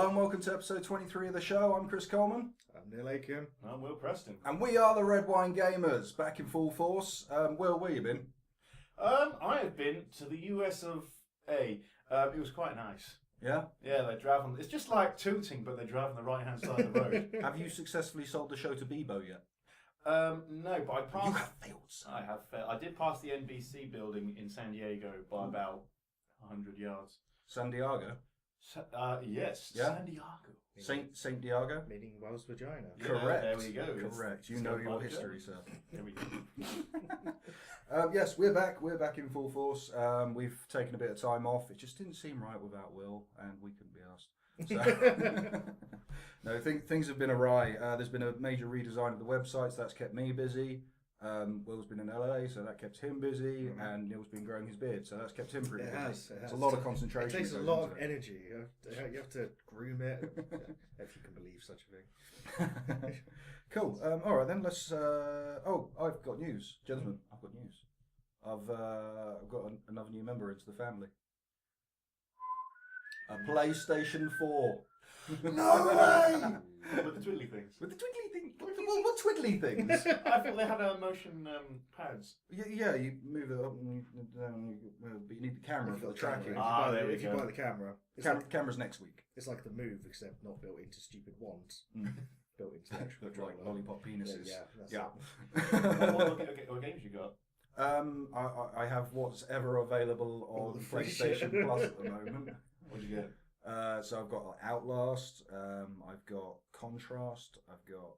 and welcome to episode 23 of the show. I'm Chris Coleman. I'm Neil Aiken. I'm Will Preston. And we are the Red Wine Gamers, back in full force. Will, where you been? I have been to the US of A. It was quite nice. Yeah? Yeah, they drive on... It's just like tooting, but they drive on the right-hand side of the road. Have you successfully sold the show to Bebo yet? No, but I passed... You have failed, sir. I have failed. I did pass the NBC building in San Diego by about 100 yards. San Diego? Yes, Yeah? San Diego. Saint Diego? Meaning Wells vagina. Yeah, Correct. there we go. Correct. You It's know got your my history, joke. sir. There we go. Yes, we're back. We're back in full force. We've taken a bit of time off. It just didn't seem right without Will, and we couldn't be asked. So, no, things have been awry. There's been a major redesign of the websites. That's kept me busy. Will's been in LA, so that kept him busy, and Neil's been growing his beard, so that's kept him pretty busy. It has. It's a lot of concentration. It takes a that goes lot of into it. energy. You have to groom it, if you can believe such a thing. Cool. All right then. Let's. I've got news, gentlemen. I've got news. I've got another new member into the family. A PlayStation 4. No way! With the twiddly things. With the twiddly thing. What twiddly things? I thought they had motion pads. Yeah, you move it up and down, but you need the camera for the tracking. If you buy the camera, Camera's next week. it's like the Move, except not built into stupid wands. Built into the actual Look like controller. lollipop penises. Yeah, that's it. What games you got? I have what's ever available All on the free PlayStation shit. Plus at the moment. What'd you get? So I've got Outlast, I've got Contrast, I've got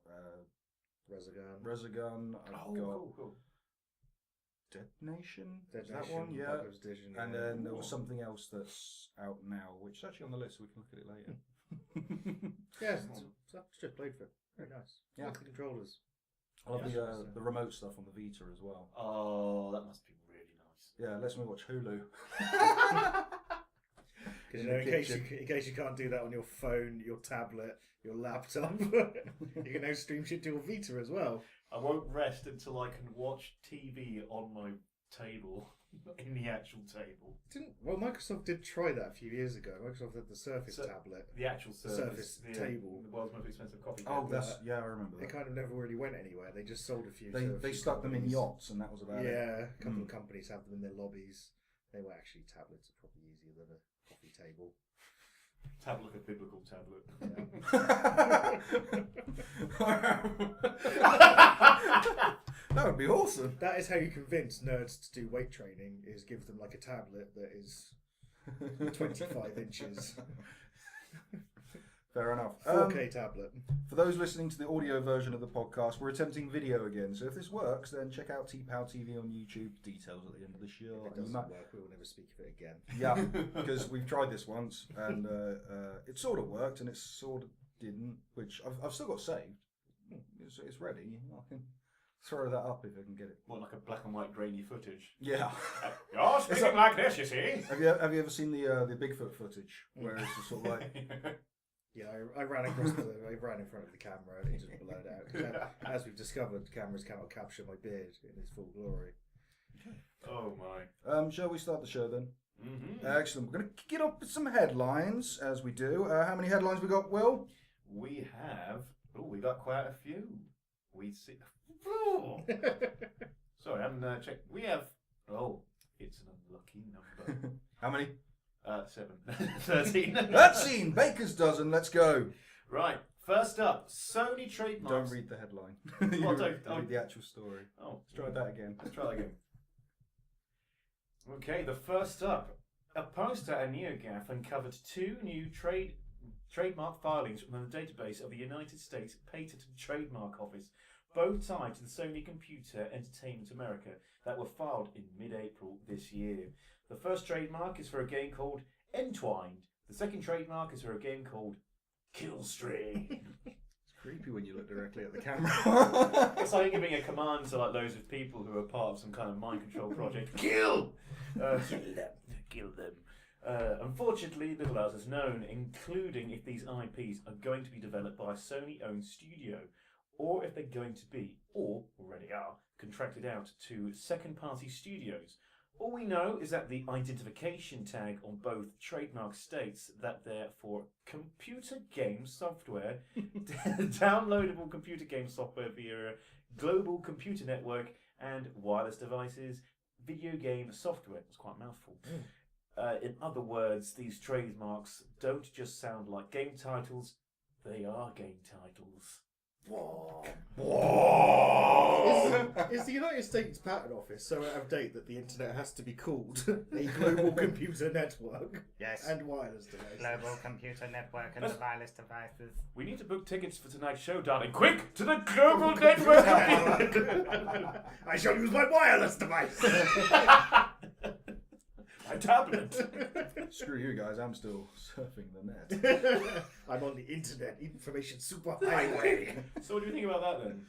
Resogun, I've got Cool. Dead Nation. Dead Is that Nation, one? Yeah. Apocalypse Edition, And yeah. then there was something else that's out now, which is actually on the list, so we can look at it later. Yeah, it's just played for it. Very nice. Yeah. Like the controllers. I love Yeah. the remote stuff on the Vita as well. Oh, that must be really nice. Yeah, lets me watch Hulu. Because In the in case you can't do that on your phone, your tablet, your laptop, you can now stream shit to your Vita as well. I won't rest until I can watch TV on my table, in the actual table. Microsoft did try that a few years ago. Microsoft had the Surface So- tablet. The actual Surface table. The world's most expensive coffee Oh, table. I remember They that. kind of never really went anywhere. They just sold a few. They stuck them in yachts, and that was about it. Yeah, a couple of companies have them in their lobbies. They were actually tablets are probably easier than a coffee table. Tablet, like a biblical tablet. That would be awesome. That is how you convince nerds to do weight training: is give them like a tablet that is 25 inches. Fair enough. 4K tablet. For those listening to the audio version of the podcast, we're attempting video again. So if this works, then check out T-Pow TV on YouTube. Details at the end of the show. If it doesn't work, we will never speak of it again. Yeah, because we've tried this once, and it sort of worked, and it sort of didn't. Which I've still got saved. It's ready. I can throw that up if I can get it. More like a black and white grainy footage. Yeah. You're speaking like this, you see. Have you ever seen the Bigfoot footage where it's just sort of like. Yeah, I ran in front of the camera and it just blurred out. 'Cause as we've discovered, cameras cannot capture my beard in its full glory. Oh my. Shall we start the show then? Mm-hmm. Excellent. We're going to kick it off with some headlines, as we do. How many headlines we got, Will? We have. Oh, we got quite a few. We see. Sorry, I haven't checked. We have. Oh, it's an unlucky number. How many? 7. 13. 13! Baker's dozen, let's go. Right. First up, Sony trademarks. Don't read the headline. Well, read the actual story. Oh, Let's try that again. let's try that again. Okay, the first up. A poster at NeoGAF uncovered 2 new trademark filings from the database of the United States Patent and Trademark Office, both tied to the Sony Computer Entertainment America, that were filed in mid-April this year. The first trademark is for a game called Entwined. The second trademark is for a game called Killstream. It's creepy when you look directly at the camera. It's like giving a command to like loads of people who are part of some kind of mind control project. Kill! Kill them. Unfortunately, little else is known, including if these IPs are going to be developed by a Sony-owned studio, or if they're going to be, or already are, contracted out to second-party studios, All we know is that the identification tag on both trademarks states that they're for computer game software, downloadable computer game software via a global computer network, and wireless devices, video game software. It's quite a mouthful. In other words, these trademarks don't just sound like game titles, they are game titles. Whoa. Is the United States Patent Office so out of date that the internet has to be called a global computer network? Yes. And wireless devices. Global computer network and wireless devices. We need to book tickets for tonight's show, darling. Quick, to the global network! I shall use my wireless device. My tablet. Screw you guys, I'm still surfing the net. I'm on the internet information superhighway. So what do you think about that then?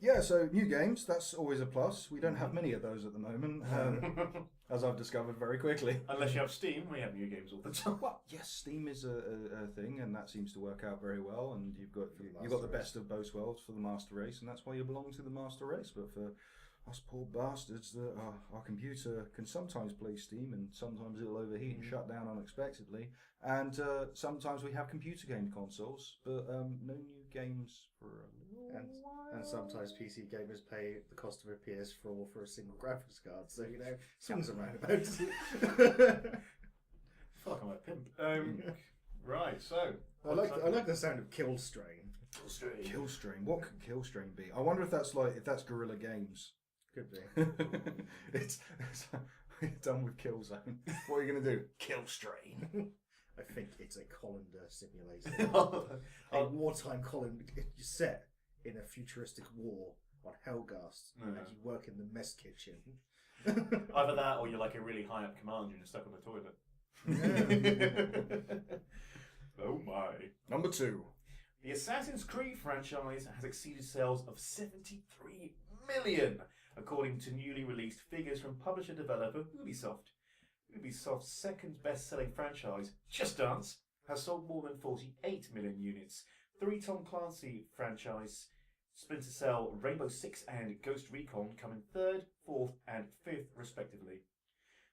Yeah, so new games, that's always a plus. We don't have many of those at the moment, as I've discovered very quickly. Unless you have Steam, we have new games all the time. Well, yes, Steam is a thing, and that seems to work out very well. And you've got the best of both worlds for the Master Race, and that's why you belong to the Master Race. But for us poor bastards, our computer can sometimes play Steam, and sometimes it'll overheat and shut down unexpectedly. And sometimes we have computer game consoles, but no new games for a little while. And sometimes PC gamers pay the cost of a PS4 for a single graphics card, so swings and roundabouts. Fuck, I'm a pimp. Right, so I like the sound of Kill Strain. Kill Strain. What could Kill Strain be? I wonder if that's Guerrilla Games. Could be. it's done with Killzone. What are you going to do? Kill Strain. I think it's a colander simulator. A wartime colander set in a futuristic war on Helgast, and you work in the mess kitchen. Either that, or you're like a really high up commander and you're stuck on the toilet. Oh my. Number 2. The Assassin's Creed franchise has exceeded sales of 73 million, according to newly released figures from publisher-developer Ubisoft. Ubisoft's second best-selling franchise, Just Dance, has sold more than 48 million units. 3 Tom Clancy franchise, Splinter Cell, Rainbow Six and Ghost Recon come in 3rd, 4th and 5th respectively.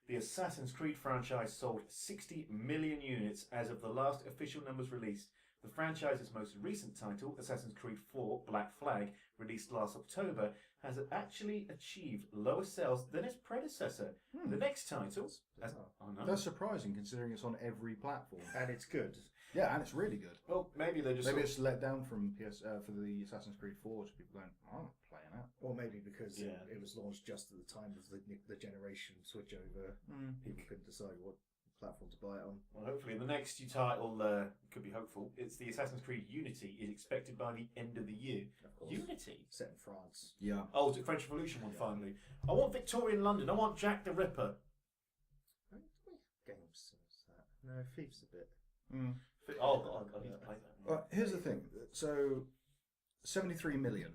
The Assassin's Creed franchise sold 60 million units as of the last official numbers released. The franchise's most recent title, Assassin's Creed 4 Black Flag, released last October, has actually achieved lower sales than its predecessor. The next title... That's surprising, considering it's on every platform. And it's good. Yeah, and it's really good. Well, maybe they're just... Maybe it's let down from for the Assassin's Creed 4, so people going, I'm not playing that. Or maybe because it was launched just at the time of the generation switchover. People couldn't decide what platform to buy it on. Well, hopefully the next title could be hopeful. It's the Assassin's Creed Unity is expected by the end of the year. Of course. Unity? Set in France. Yeah. Oh, it's the French Revolution one finally. I want Victorian London. I want Jack the Ripper. Games that. No, Thief's a bit. Oh, God, I need to play that. Well, here's the thing. So, 73 million.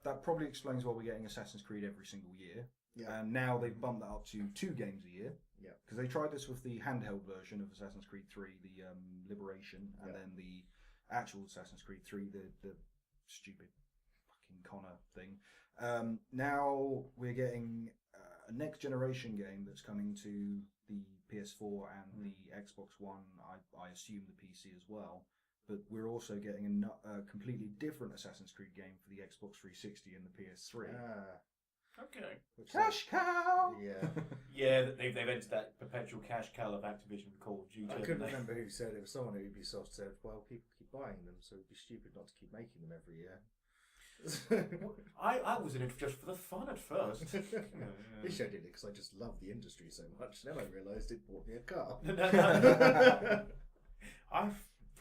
That probably explains why we're getting Assassin's Creed every single year. Yeah. And now they've bumped that up to 2 games a year. Yeah. Because they tried this with the handheld version of Assassin's Creed 3, the Liberation, and then the actual Assassin's Creed 3, the stupid fucking Connor thing. Now we're getting a next generation game that's coming to the PS4 and the Xbox One, I assume the PC as well. But we're also getting a completely different Assassin's Creed game for the Xbox 360 and the PS3. Okay. Cash cow! Yeah. Yeah, they've entered that perpetual cash cow of Activision with Call of Duty. I couldn't remember who said it. Someone at Ubisoft said, well, people keep buying them, so it'd be stupid not to keep making them every year. I was in it just for the fun at first. Wish I did it because I just love the industry so much. Then I realised it bought me a car. I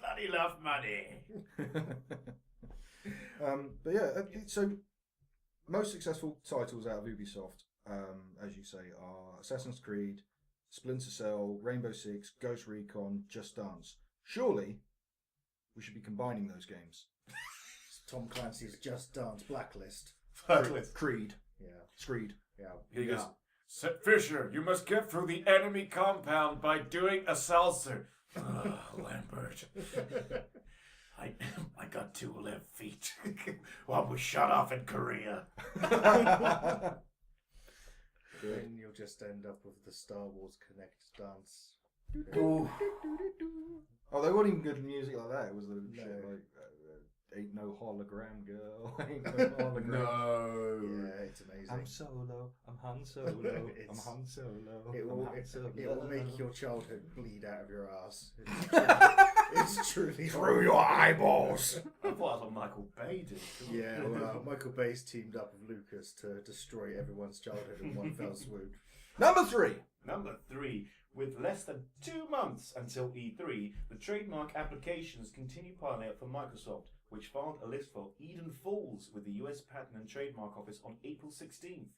bloody love money. But yeah, so most successful titles out of Ubisoft, as you say, are Assassin's Creed, Splinter Cell, Rainbow Six, Ghost Recon, Just Dance. Surely, we should be combining those games. Tom Clancy's Just Dance Blacklist. Creed. Yeah. Screed. Yeah. He goes, Fisher, you must get through the enemy compound by doing a salsa. Lambert. I got 2 left feet. One was shot off in Korea. good. Then you'll just end up with the Star Wars Connect dance. Ooh. Oh, they weren't even good music like that. It was the shit No. like "Ain't no hologram, girl." Ain't no hologram. No. Yeah, it's amazing. I'm Solo. I'm Han Solo. I'm It's- Han Solo. It I'm will, Han Solo. it will make your childhood bleed out of your ass. It's truly through your eyeballs. I thought that's what Michael Bay did. Yeah, well, Michael Bay's teamed up with Lucas to destroy everyone's childhood in one fell swoop. Number 3. Number 3. With less than 2 months until E3, the trademark applications continue piling up for Microsoft, which filed a list for Eden Falls with the US Patent and Trademark Office on April 16th.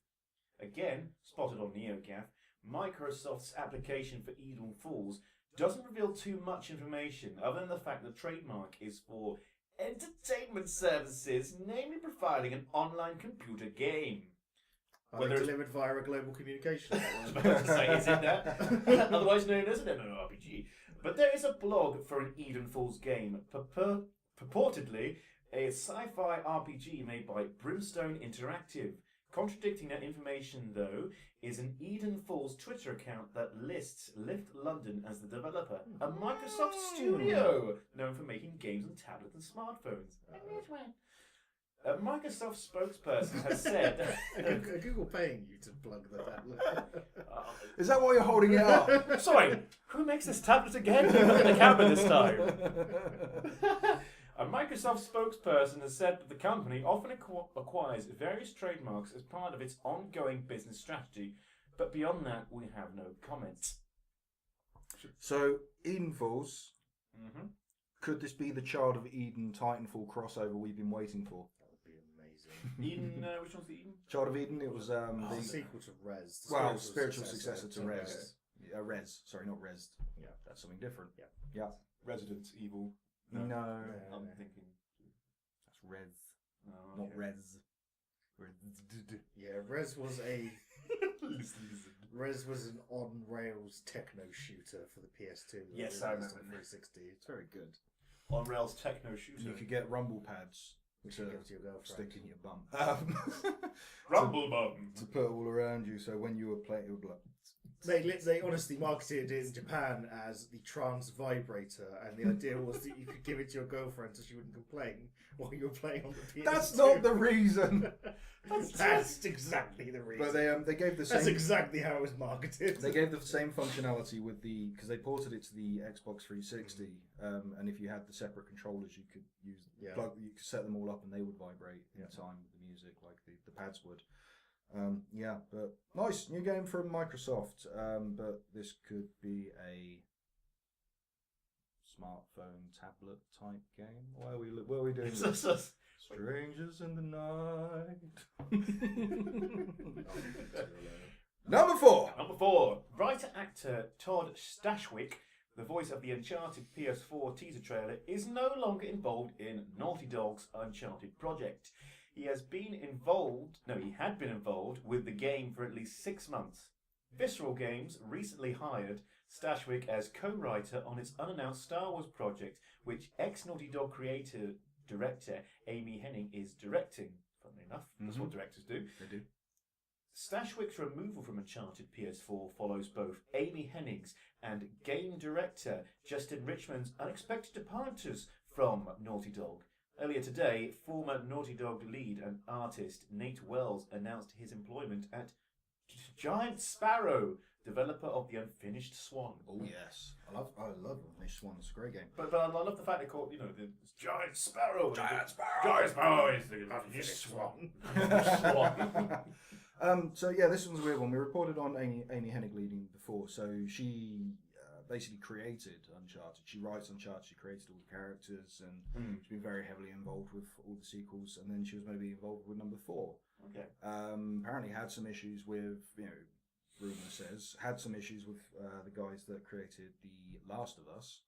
Again, spotted on NeoGAF, Microsoft's application for Eden Falls doesn't reveal too much information other than the fact the trademark is for entertainment services, namely providing an online computer game. Whether it's Delivered via a global communication I was network. about to say, is it that? Otherwise known as an MMORPG. But there is a blog for an Eden Falls game, purportedly a sci-fi RPG made by Brimstone Interactive. Contradicting that information, though, is an Eden Falls Twitter account that lists Lift London as the developer, a Microsoft studio known for making games on tablets and smartphones. A Microsoft spokesperson has said... Are Google paying you to plug that? Is that why you're holding it up? Sorry, who makes this tablet again? Look at the camera this time. A Microsoft spokesperson has said that the company often acquires various trademarks as part of its ongoing business strategy, but beyond that, we have no comments. So, Eden Falls. Mm-hmm. Could this be the Child of Eden Titanfall crossover we've been waiting for? That would be amazing. Eden, which one's the Eden? Child of Eden, it was The the sequel to Res. the well spiritual successor to Res. Res. Res, sorry, not Res. Yeah. That's something different. Yeah. Yeah. Resident Evil. No, No. I'm thinking. that's Res, Oh, not okay. Res. Yeah, Res was an on-rails techno shooter for the PS2. that Yes, was I released remember. on 360. It's very good. On Rails techno shooter. You could get rumble pads Which to you give to your girlfriend. stick in your bum. Rumble Bum. to put all around you, so when you were playing, it would be like, They honestly marketed it in Japan as the trance vibrator, and the idea was that you could give it to your girlfriend so she wouldn't complain while you were playing on the PS2. that's not the reason. That's exactly the reason. But they gave the That's same. exactly how it was marketed. They gave the same functionality with the because they ported it to the Xbox 360, and if you had the separate controllers, you could use you could set them all up, and they would vibrate in time with the music like the pads would. Yeah, but nice new game from Microsoft. But this could be a smartphone tablet type game. Why are we doing this? Strangers in the night. Number 4. Number 4. Writer actor Todd Stashwick, the voice of the Uncharted PS4 teaser trailer, is no longer involved in Naughty Dog's Uncharted project. He had been involved with the game for at least 6 months. Visceral Games recently hired Stashwick as co-writer on its unannounced Star Wars project, which ex-Naughty Dog director Amy Hennig is directing. Funnily enough, that's what directors do. They do. Stashwick's removal from Uncharted PS4 follows both Amy Hennig's and game director Justin Richmond's unexpected departures from Naughty Dog. Earlier today, former Naughty Dog lead and artist Nate Wells announced his employment at Giant Sparrow, developer of the Unfinished Swan. Oh yes, I love Unfinished Swan. It's a great game. But I love the fact they call it, the Giant Sparrow. Giant Sparrow. Giant Sparrow is the Unfinished Swan. So yeah, this one's a weird one. We reported on Amy Hennig leading before. So she basically created Uncharted. She writes Uncharted. She created all the characters, and she's been very heavily involved with all the sequels. And then she was going to be involved with number 4. Okay. Apparently had some issues with, rumor says, had some issues with the guys that created The Last of Us.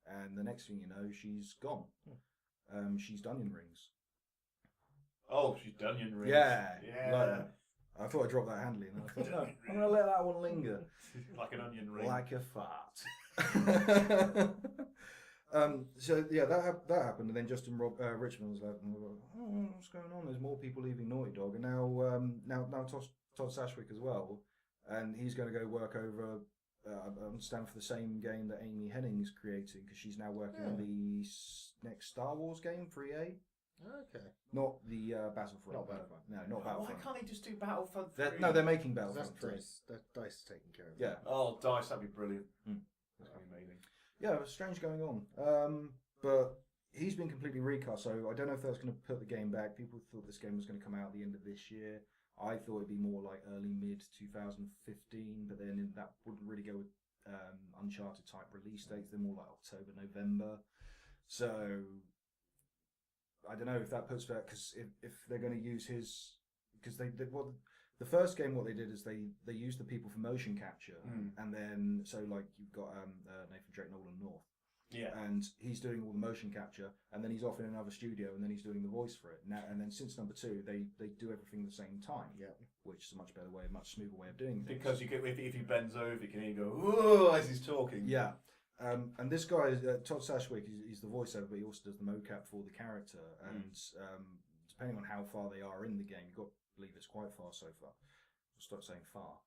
And the next thing you know, she's gone. She's Dunyan Rings. Oh, she's Dunyan Rings. Yeah. Yeah. I thought I'd drop that handily, and I thought, no, I'm going to let that one linger. Like an onion ring. Like a fart. So yeah, that happened, and then Justin Richmond was like, what's going on? There's more people leaving Naughty Dog, and now Todd Stashwick as well. and he's going to go work over. I understand for the same game that Amy Hennig's creating, because she's now working on the next Star Wars game for EA. Okay. Not the Battlefront. Not Battlefront. No, not Why Battlefront. can't they just do Battlefront 3? They're making Battlefront That's 3. Dice is taking care of it. Yeah. Oh, DICE, that'd be brilliant. Mm. That'd be amazing. Yeah, it was strange going on. But he's been completely recast, so I don't know if that's going to put the game back. People thought this game was going to come out at the end of this year. I thought it'd be more like early mid 2015, but then that wouldn't really go with Uncharted type release dates. They're more like October, November. So I don't know if that puts back, because if they're going to use his, because the first game, what they did is they used the people for motion capture, and then so like you've got Nathan Drake, Nolan North. Yeah. And he's doing all the motion capture, and then he's off in another studio, and then he's doing the voice for it. Now, and then since number 2, they do everything at the same time. Yeah. Which is a much better way, a much smoother way of doing things. Because if he bends over, you can hear him go, "Whoa," as he's talking. Yeah. And this guy, Todd Sashwick, he's the voiceover, but he also does the mocap for the character. And depending on how far they are in the game, you've got to believe it's quite far so far. I'll stop saying far.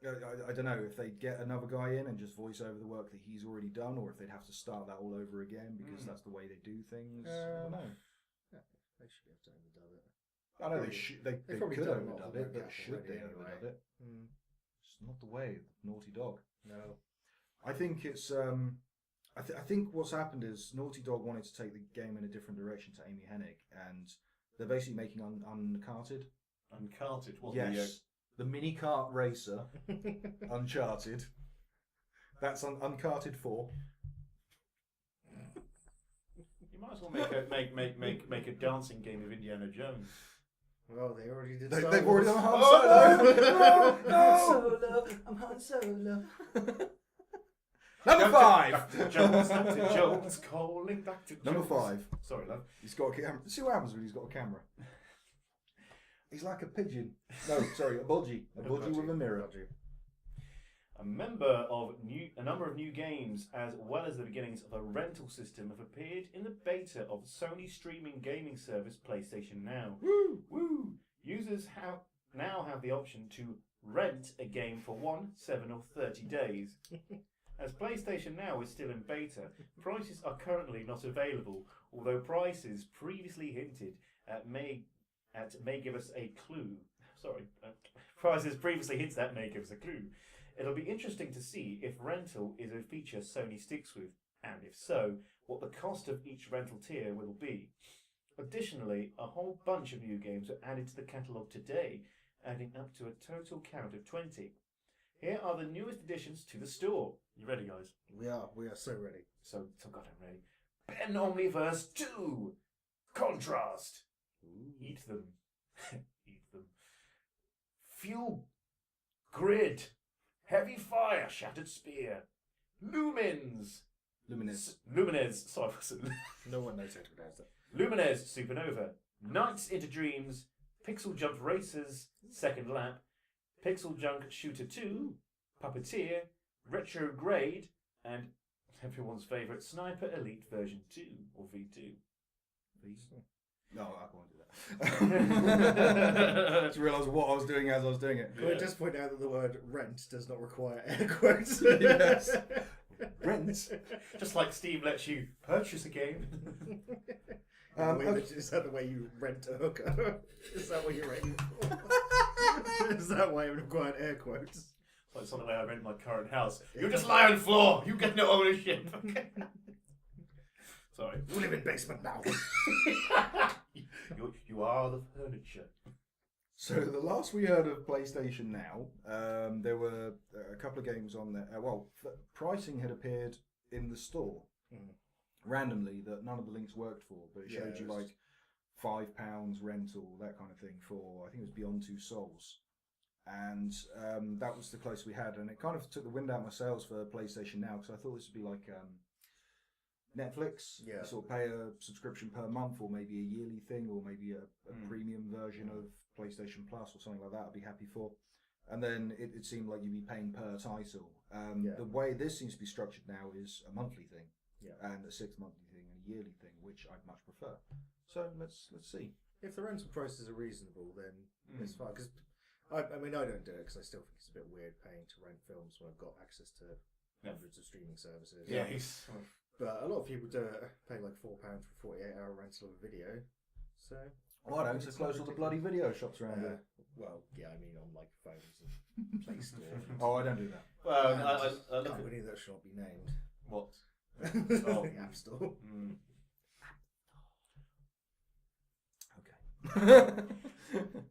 I don't know if they'd get another guy in and just voice over the work that he's already done, or if they'd have to start that all over again, because that's the way they do things. I don't know. Yeah, they should be able to overdub it. I know they should. They probably could done a lot of overdub it, but mocap should they already, overdub anyway. it? It's not the way. Naughty Dog. No. I think it's. I think what's happened is Naughty Dog wanted to take the game in a different direction to Amy Hennig, and they're basically making Uncharted. Uncharted, wasn't Yes, the mini kart racer, Uncharted. That's Uncharted 4. You might as well make a dancing game of Indiana Jones. Well, they already did. They've already done Han Solo. No, I'm Han Solo. Number 5. Jones calling back to Number Jones. 5. Sorry, love. He's got a camera. See what happens when he's got a camera. He's like a pigeon. No, sorry, a budgie. A budgie with a mirror. A number of new games, as well as the beginnings of a rental system, have appeared in the beta of Sony streaming gaming service PlayStation Now. Woo! Woo! Users now have the option to rent a game for 1, 7, or 30 days. As PlayStation Now is still in beta, prices are currently not available, although prices previously hinted may give us a clue. Prices previously hinted at may give us a clue. It'll be interesting to see if rental is a feature Sony sticks with, and if so, what the cost of each rental tier will be. Additionally, a whole bunch of new games were added to the catalogue today, adding up to a total count of 20. Here are the newest additions to the store. You ready, guys? We are so ready. So goddamn ready. Ben Omniverse 2! Contrast! Eat them. Eat them. Fuel Grid! Heavy Fire! Shattered Spear! Lumines! Lumines! Sorry, No one knows how to pronounce it. Lumines Supernova, Nights into Dreams, Pixel Jump Racers, Second Lap, Pixel Junk Shooter 2, Puppeteer, Retrograde, and everyone's favourite Sniper Elite version 2, or V2. No, I can't do that. Just realised what I was doing as I was doing it. Can I just point out that the word rent does not require air quotes? Yes. Rent. Just like Steam lets you purchase a game. Is that the way you rent a hooker? Is that what you're aiming for? Is that why it required air quotes? It's like something like I rent my current house. You just lie on the floor. You get no ownership. Sorry. You live in basement now. You are the furniture. So the last we heard of PlayStation Now, there were a couple of games on there. Pricing had appeared in the store randomly that none of the links worked for, but it showed you like £5 rental, that kind of thing, for I think it was Beyond Two Souls, and that was the closest we had, and it kind of took the wind out of my sails for PlayStation Now, because I thought this would be like Netflix. Yeah. You sort of pay a subscription per month, or maybe a yearly thing, or maybe a premium version of PlayStation Plus or something like that. I'd be happy for. And then it seemed like you'd be paying per title. The way this seems to be structured now is a monthly thing, and a 6-monthly thing, and a yearly thing, which I'd much prefer. So let's see. If the rental prices are reasonable, then it's fine. Because I mean, I don't do it because I still think it's a bit weird paying to rent films when I've got access to hundreds of streaming services. Yeah. But a lot of people do it, pay like £4 for a 48-hour rental of a video. So. Why don't you close all the bloody video shops around here? Well, yeah, I mean on like phones and Play Store. Oh, I don't do that. Well, And I look at company that shall not be named. what. The App Store. Mm. Okay.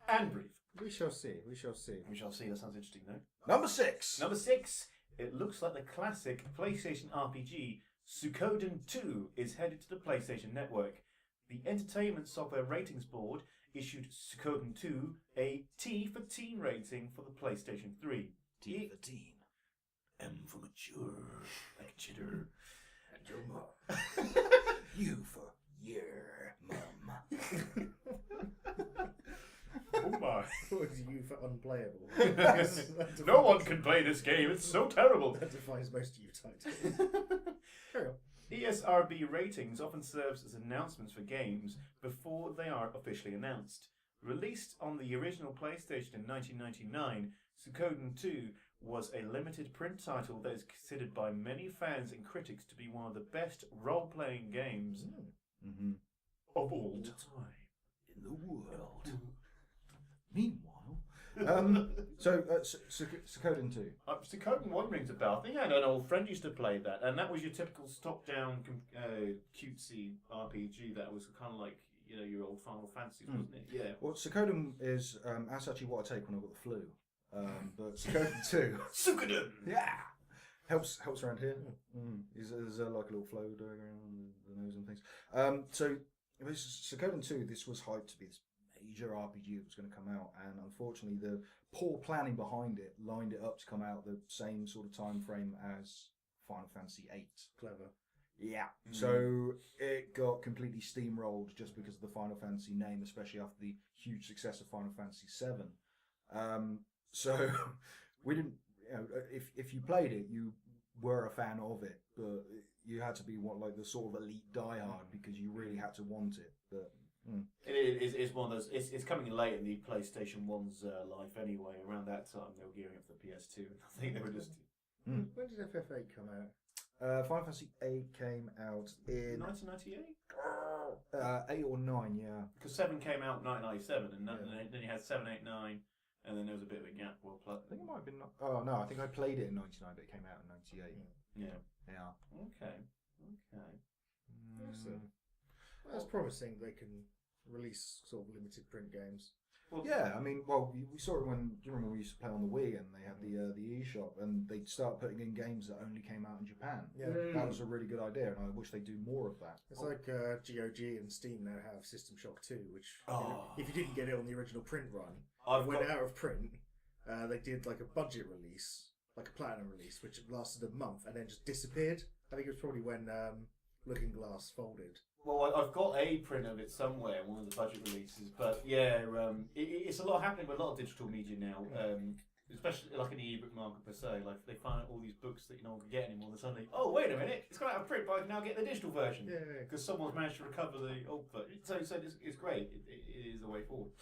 And brief. We shall see. We shall see. We shall see. That sounds interesting, though. Number 6. Number 6. It looks like the classic PlayStation RPG Suikoden 2 is headed to the PlayStation Network. The Entertainment Software Ratings Board issued Suikoden 2 a T for teen rating for the PlayStation 3. T for teen. M for mature. Like chitter. And your mum. U for year, mum. Oh my. What is you for unplayable? No one can play this game, it's so terrible. That defines most of you titles. Carry on. ESRB ratings often serves as announcements for games before they are officially announced. Released on the original PlayStation in 1999, Suikoden 2 was a limited print title that is considered by many fans and critics to be one of the best role-playing games of all time. In the world. Meanwhile, Suikoden 2. Suikoden 1 rings a bell. I think I had an old friend used to play that, and that was your typical top-down cutesy RPG that was kind of like, you know, your old Final Fantasy, wasn't it? Yeah. Well, Suikoden is that's actually what I take when I've got the flu. But Suikoden 2, Suikoden! yeah, helps around here. There's like a little flow going around the nose and things. So Suikoden 2, this was hyped to be this major RPG that was going to come out, and unfortunately the poor planning behind it lined it up to come out the same sort of time frame as Final Fantasy VIII. Clever. Yeah. So it got completely steamrolled just because of the Final Fantasy name, especially after the huge success of Final Fantasy VII. So we didn't, you know, if you played it, you were a fan of it, but you had to be like the sort of elite diehard because you really had to want it. But It's one of those. It's coming late in the PlayStation 1's life anyway. Around that time, they were gearing up for the PS2. I think they were just. When did FF8 come out? Final Fantasy VIII came out in 1998. 8 or 9, yeah. Because 7 came out in 1997, and then you had 7, 8, 9, and then there was a bit of a gap. Well, I think it might have been. Oh no, I think I played it in '99, but it came out in '98. Yeah. Yeah. Okay. Well, that's promising. They can release sort of limited print games. Well, yeah, I mean, we saw it when. Do you remember we used to play on the Wii and they had the eShop and they'd start putting in games that only came out in Japan. Yeah. That was a really good idea, and I wish they do more of that. It's like GOG and Steam now have System Shock 2, which if you didn't get it on the original print run, it went out of print. They did like a budget release, like a platinum release, which lasted a month and then just disappeared. I think it was probably when Looking Glass folded. Well, I've got a print of it somewhere, one of the budget releases. But yeah, it's a lot happening with a lot of digital media now, especially like in the ebook market per se. Like they find all these books that you no longer get anymore. Then suddenly, oh wait a minute, it's gone out of print, but I can now get the digital version because someone's managed to recover the old version. So it's great. It is the way forward.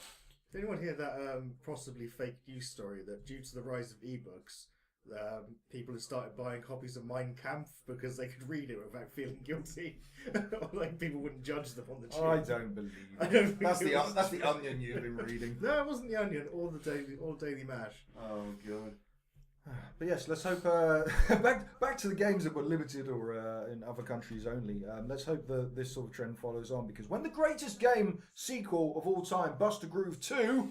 Did anyone hear that possibly fake news story that due to the rise of ebooks, people have started buying copies of Mein Kampf because they could read it without feeling guilty? Like people wouldn't judge them on the tube. I don't believe it. I don't that's the Onion you've been reading. No, it wasn't the Onion or the Daily Mash. Oh god. But yes, let's hope back to the games that were limited or in other countries only. Let's hope that this sort of trend follows on, because when the greatest game sequel of all time, Buster Groove 2,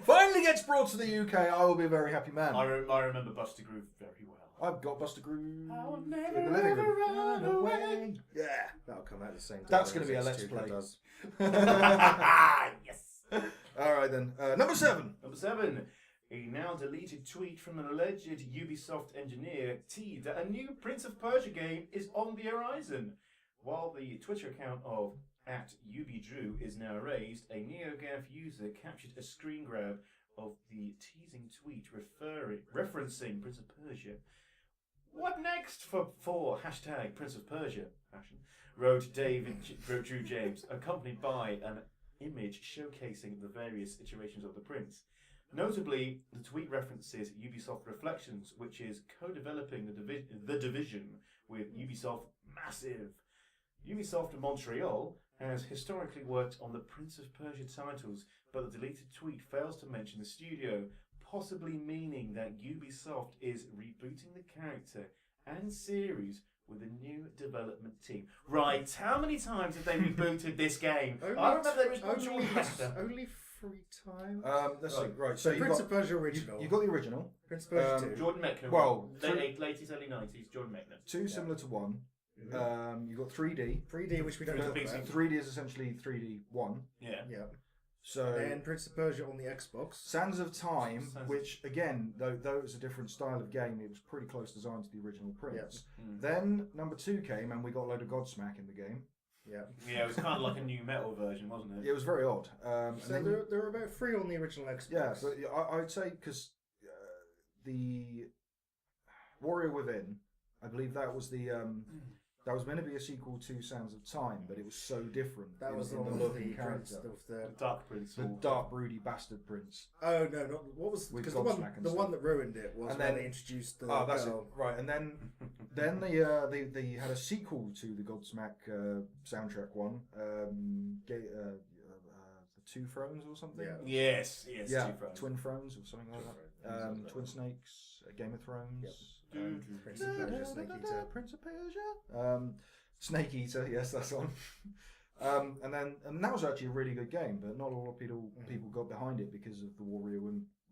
finally gets brought to the UK, I will be a very happy man. I remember Buster Groove very well. I've got Buster Groove. I will in never the living room. run away. Yeah, That'll come out the same time. that's going to be a as let's X2 play. does. Yes. All right then, number 7. Number 7. A now deleted tweet from an alleged Ubisoft engineer teased that a new Prince of Persia game is on the horizon. While the Twitter account of @UbiDrew is now erased, a NeoGAF user captured a screen grab of the teasing tweet referencing Prince of Persia. What next for #Prince of Persia fashion, wrote Drew James, accompanied by an image showcasing the various iterations of the prince. Notably, the tweet references Ubisoft Reflections, which is co-developing the Division with Ubisoft Massive. Ubisoft Montreal has historically worked on the Prince of Persia titles, but the deleted tweet fails to mention the studio, possibly meaning that Ubisoft is rebooting the character and series with a new development team. Right, how many times have they rebooted this game? I remember there was one Jordan Mechner. Only 3 times. Let's see. Right, so Prince of Persia original. You got the original. Prince of Persia 2. Jordan Mechner. Well, late 80s, early 90s, Jordan Mechner. 2 similar to 1. You got 3D. 3D, which we don't talk about. 3D is essentially 3D 1. Yeah. Yeah. So and Prince of Persia on the Xbox. Sands of Time, which again, though it's a different style of game, it was pretty close design to the original Prince. Yep. Then number 2 came, and we got a load of Godsmack in the game. Yeah. Yeah, it was kind of like a new metal version, wasn't it? It was very odd. So there were about 3 on the original Xbox. Yeah, but I'd say because the Warrior Within, I believe that was the that was meant to be a sequel to Sands of Time, but it was so different. That was in the the one look with and the Prince character. of the... Dark Prince. The dark, broody bastard prince. Oh no, not what was With because Godsmack and the stuff. one that ruined it was And when then- they introduced the Oh, that's it. girl. Right, and then they had a sequel to the Godsmack soundtrack one, the Two Thrones or something. Yeah. Yes, yes. Yeah, Two Thrones. Twin Thrones or something like that. Twin Snakes, Game of Thrones. Yep. Prince Prince of Persia, Snake Eater. Prince of Persia. Snake Eater, yes, that's on. And that was actually a really good game, but not a lot of people got behind it because of the Warrior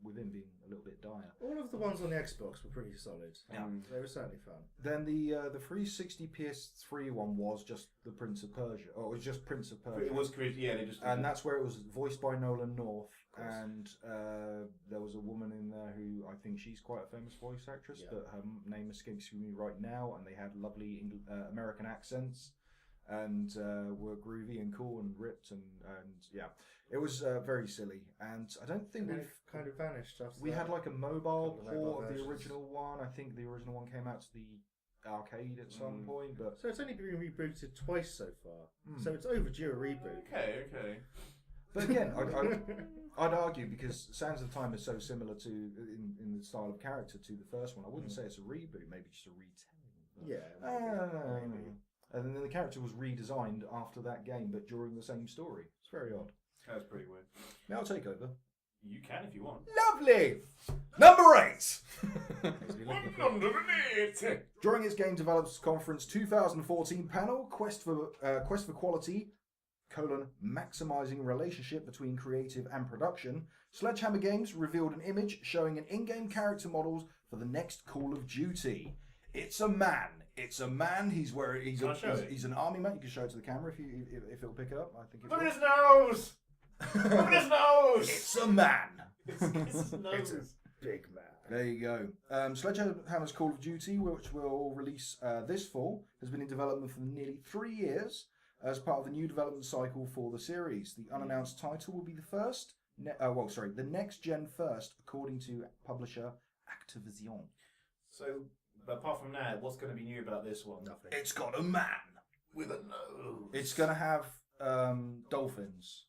Within being a little bit dire. All of the ones on the Xbox were pretty solid. Yeah. They were certainly fun. Then the 360 PS3 one was just the Prince of Persia, or it was just Prince of Persia. It was created, yeah, they just. And that's where it was voiced by Nolan North, and there was a woman in there who I think she's quite a famous voice actress, but her name escapes me right now. And they had lovely American accents, and were groovy and cool and ripped, and yeah, it was very silly. And I don't think And we've it kind of vanished after we that. had like a mobile Couple of mobile port of the versions. original one. I think the original one came out to the arcade at some point, but So it's only been rebooted twice so far. So it's overdue a reboot. Okay. But again, I'd argue because Sands of Time is so similar to in the style of character to the first one. I wouldn't say it's a reboot, maybe just a retelling. Yeah. Maybe. And then the character was redesigned after that game, but during the same story. It's very odd. That's pretty weird. Now I'll take over. You can if you want. Lovely! Number 8! Underneath. During its Game Developers Conference 2014 panel, Quest for Quality, maximizing relationship between creative and production, Sledgehammer Games revealed an image showing an in-game character models for the next Call of Duty. It's a man. He's an army man. You can show it to the camera if it'll pick it up. I think it Look will. at his nose! Look at his nose! It's a man. It's his nose. It's a big man. There you go. Sledgehammer's Call of Duty, which will release this fall, has been in development for nearly 3 years as part of the new development cycle for the series. The unannounced title will be the next gen first, according to publisher Activision. So, but apart from that, what's going to be new about this one? Nothing. It's got a man With a nose. It's going to have dolphins,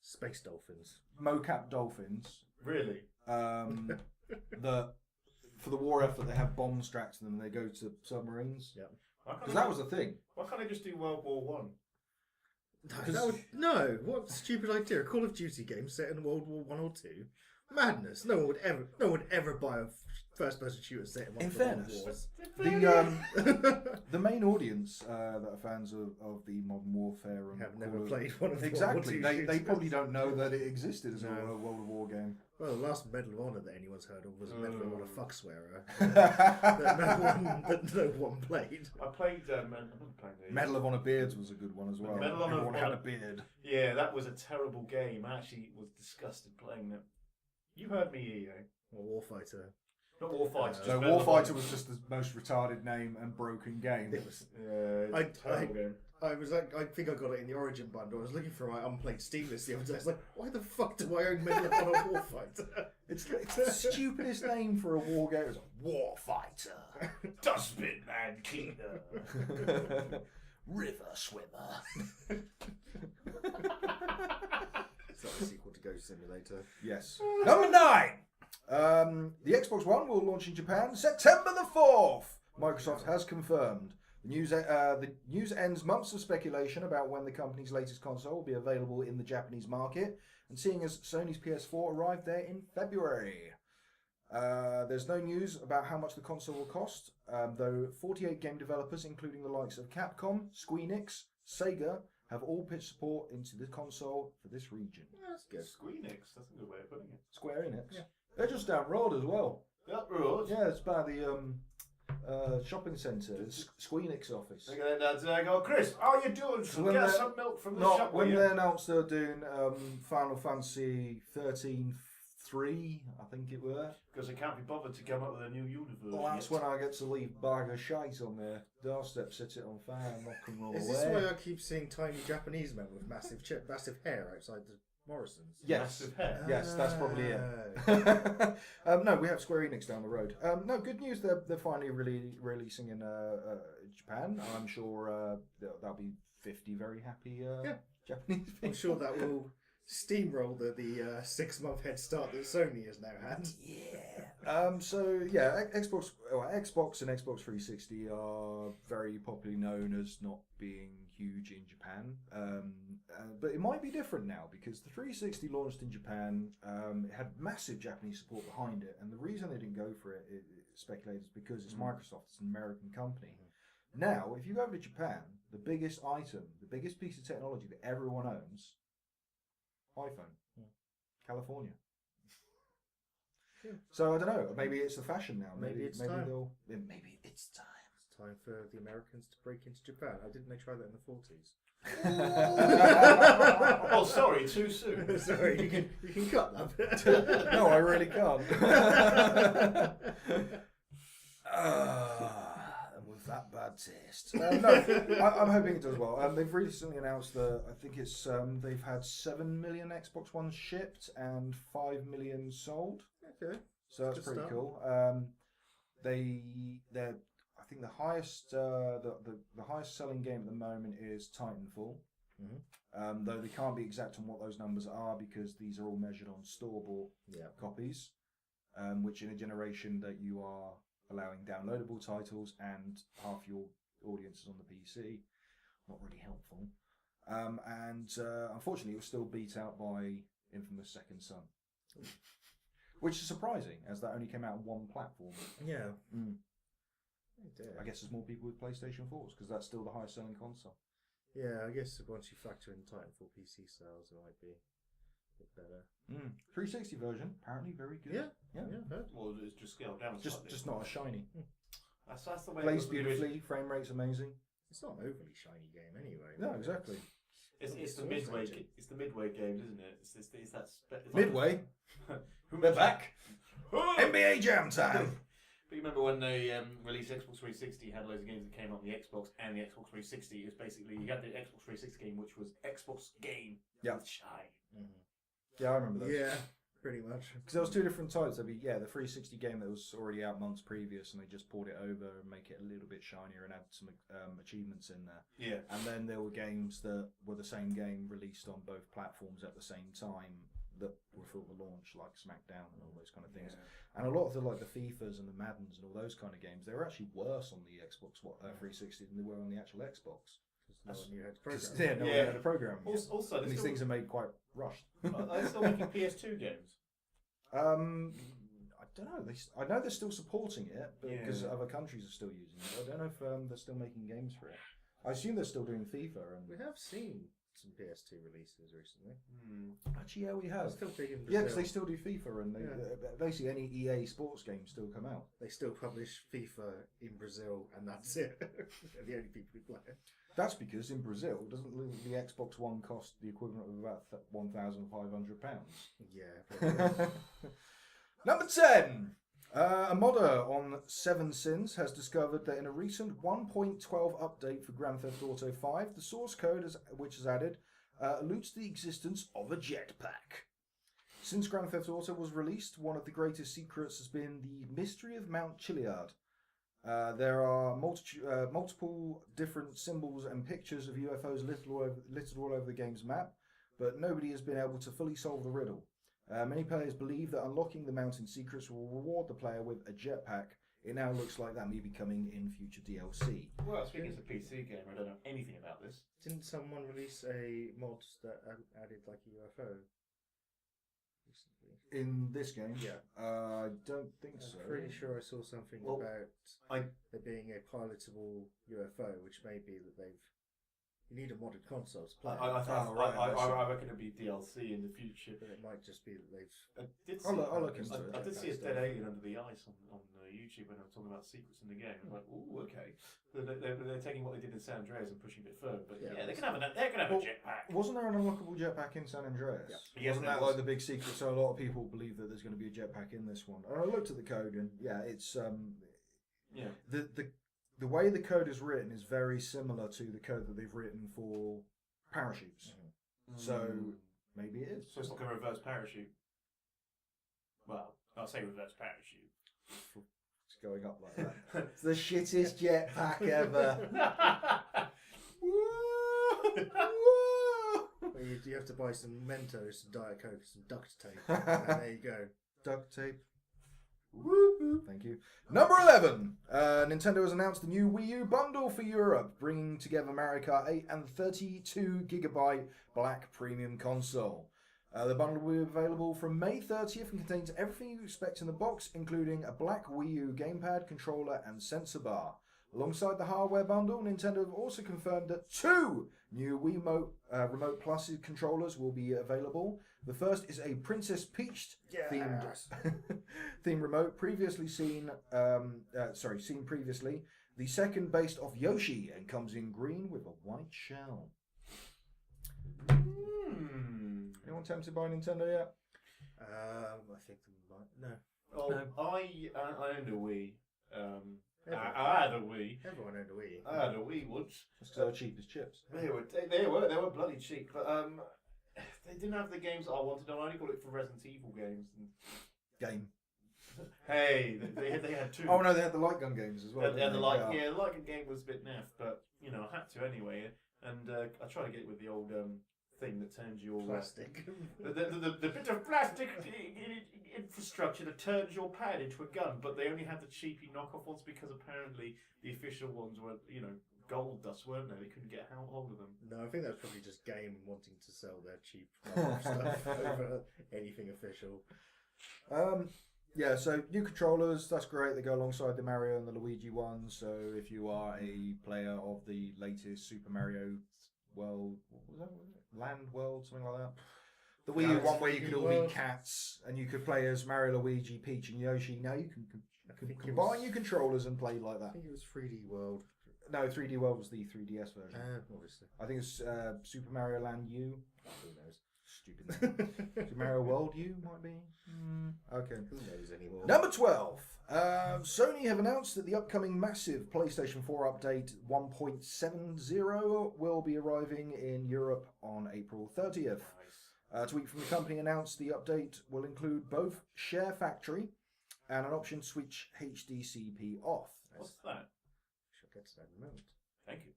Space dolphins. mocap dolphins. Really? For the war effort, they have bombs strapped to them and they go to submarines. Yeah. Because that was a thing. Why can't they just do World War One? No, what stupid idea! A Call of Duty game set in World War One or Two. Madness. No one would ever buy a first-person shooter set in one In of the World fairness, Wars. the main audience that are fans of the Modern Warfare and Have never Call of- played one of the exactly. World War II They shooters. probably don't know that it existed as No. a World War game. Well, the last Medal of Honor that anyone's heard of was Medal of Honor fuck swearer that no one played. I played. I'm not playing these. Medal of Honor Beards was a good one as well. Medal of Everyone Honor- had a beard. Yeah, that was a terrible game. I actually was disgusted playing it. You heard me, EA. Or Warfighter. Not Warfighter. just So Medal of Honor. Warfighter was just the most retarded name and broken game. It was. Yeah, it's a terrible game. I was like, I think I got it in the Origin bundle. I was looking for my unplayed Steam list the other day. I was like, why the fuck do I own Medal of Honor Warfighter? It's the stupidest name for a war game. It's a Warfighter. Dustbin Man Cleaner. River swimmer. It's like a sequel to Ghost Simulator. Yes. Number 9. The Xbox One will launch in Japan September the 4th. Microsoft has confirmed. The news ends months of speculation about when the company's latest console will be available in the Japanese market, and seeing as Sony's PS4 arrived there in February. There's no news about how much the console will cost, though 48 game developers, including the likes of Capcom, Squenix, Sega, have all pitched support into the console for this region. Yeah, that's good. Squenix, that's a good way of putting it. Square Enix. Yeah. They're just down road as well. Up road. Yeah, it's by the shopping centre. It's Squenix office. Look at that, Dad's there. I go, Chris, how you doing? So Get us some milk from the shop. When will they you? announced they're doing Final Fantasy 13-3, I think it were. Because they can't be bothered to come up with a new universe. Well, that's when I get to leave a bag of shite on their doorstep, set it on fire, and knock and roll Is away. this why I keep seeing tiny Japanese men with massive hair outside the Morrisons? Yes. Massive hair. Yes, that's probably it. No, we have Square Enix down the road. No, good news. They're finally releasing in Japan. I'm sure that'll be 50 very happy Japanese people. I'm sure that will steamroll the 6-month head start that Sony has now had. Yeah. So yeah, Xbox and Xbox 360 are very popularly known as not being huge in Japan. But it might be different now because the 360 launched in Japan. It had massive Japanese support behind it, and the reason they didn't go for it, speculated, is because it's Microsoft. It's an American company. Now, if you go over to Japan, the biggest item, the biggest piece of technology that everyone owns, iPhone, California. So I don't know. Maybe it's the fashion now. Maybe it's time. Maybe it's time. It's time for the Americans to break into Japan. Oh, didn't they try that in the 40s? Oh, sorry, too soon. Sorry, you can cut that bit. No, I really can't. And with that bad taste. No, I'm hoping it does well. They've recently announced that I think it's they've had 7 million Xbox Ones shipped and 5 million sold. Okay. So that's Good pretty start. cool. They're I think the highest the highest selling game at the moment is Titanfall. Mm-hmm. Though they can't be exact on what those numbers are because these are all measured on store-bought copies, which in a generation that you are allowing downloadable titles and half your audience is on the PC, not really helpful. And unfortunately, it was still beat out by infamous Second Son, which is surprising as that only came out on one platform. Yeah. Oh I guess there's more people with PlayStation 4s because that's still the highest selling console. Yeah, I guess once you factor in Titanfall PC sales, it might be a bit better. 360 version apparently very good. Yeah. Heard. Well, it's just scaled down slightly. Just not as shiny. That's the way. Plays beautifully, frame rate's amazing. It's not an overly shiny game anyway. No, exactly. It's the midway. It's the midway games, isn't it? It's that. Midway. We're back. NBA Jam time. But you remember when they released Xbox 360, had loads of games that came on the Xbox and the Xbox 360. It was basically, you had the Xbox 360 game, which was Xbox game with shine. Yeah, I remember those. Yeah, pretty much. Because there was two different types. There'd be the 360 game that was already out months previous, and they just poured it over and make it a little bit shinier and add some achievements in there. Yeah. And then there were games that were the same game released on both platforms at the same time that were for the launch, like SmackDown and all those kind of things. And a lot of the FIFAs and the Maddens and all those kind of games, they were actually worse on the Xbox 360 than they were on the actual Xbox. No one knew how to program. No one had a program. Also, and these things are made quite rushed. Are they still making PS2 games? I don't know. I know they're still supporting it, but because other countries are still using it. I don't know if they're still making games for it. I assume they're still doing FIFA. And We have seen some PS2 releases recently. actually, yeah, we have. Still big in Brazil. Yeah, because they still do FIFA, and they, basically any EA sports games still come out. They still publish FIFA in Brazil, and that's it. They're the only people who play it. That's because in Brazil, doesn't the Xbox One cost the equivalent of about £1,500? Yeah. Number 10. A modder on Seven Sins has discovered that in a recent 1.12 update for Grand Theft Auto 5, the source code which is added alludes to the existence of a jetpack. Since Grand Theft Auto was released, one of the greatest secrets has been the mystery of Mount Chiliad. There are multiple different symbols and pictures of UFOs littered all over the game's map, but nobody has been able to fully solve the riddle. Many players believe that unlocking the mountain secrets will reward the player with a jetpack. It now looks like that may be coming in future DLC. Well, speaking as a PC gamer, I don't know anything about this. Didn't someone release a mod that added like a UFO recently? In this game? Yeah. I don't think so. I'm pretty sure I saw something about there being a pilotable UFO, which may be that they've. You need a modded console to play. I reckon it'll be DLC in the future. But it might just be that they've. I'll look into it. I did see a dead alien under the ice on YouTube when I was talking about secrets in the game. I'm like, ooh, okay. They're taking what they did in San Andreas and pushing it further. But yeah, they can have a jetpack. Wasn't there an unlockable jetpack in San Andreas? Yeah. Wasn't that like the big secret? So a lot of people believe that there's going to be a jetpack in this one. And I looked at the code, and yeah, it's the way the code is written is very similar to the code that they've written for parachutes. So maybe it is. So it's like a reverse parachute. Well, I'll say reverse parachute. It's going up like that. It's the shittest jetpack ever. Well, you have to buy some Mentos, some Diet Coke, some duct tape. And there you go. Duct tape. Thank you. Number 11. Nintendo has announced the new Wii U bundle for Europe, bringing together Mario Kart 8 and 32GB Black Premium console. The bundle will be available from May 30th and contains everything you expect in the box, including a black Wii U gamepad, controller, and sensor bar. Alongside the hardware bundle, Nintendo have also confirmed that 2 new Wii Remote Plus controllers will be available. The first is a Princess Peach themed theme remote, seen previously. The second based off Yoshi and comes in green with a white shell. Anyone tempted by Nintendo yet? I think they might. No. Oh, No. I owned a Wii. I had a Wii. Everyone owned a Wii. I had a Wii once. That's because they were cheap as chips. They were bloody cheap, but they didn't have the games that I wanted. I only got it for Resident Evil games. Game. Hey, they had 2. Oh no, they had the light gun games as well. The light gun game was a bit naff, but I had to anyway. And I tried to get it with the old thing that turns your Plastic. the bit of plastic infrastructure that turns your pad into a gun, but they only had the cheapy knockoff ones because apparently the official ones were, gold dust, weren't they? They couldn't get hold of them. No, I think that's probably just Game wanting to sell their cheap stuff over anything official. Yeah, so new controllers, that's great. They go alongside the Mario and the Luigi ones. So if you are a player of the latest Super Mario World, what was that? Land World, something like that. The Wii U one where you could all be cats and you could play as Mario, Luigi, Peach, and Yoshi. Now you can combine your controllers and play like I that. think it was 3D World. No, 3D World was the 3DS version. Obviously. I think it's Super Mario Land U. Who knows? Stupid name. Super Mario World U might be. Okay. Who knows anymore? Number 12. Sony have announced that the upcoming massive PlayStation 4 update 1.70 will be arriving in Europe on April 30th. A tweet from the company announced the update will include both Share Factory and an option to switch HDCP off. What's that? Shall get to that in a moment. Thank you.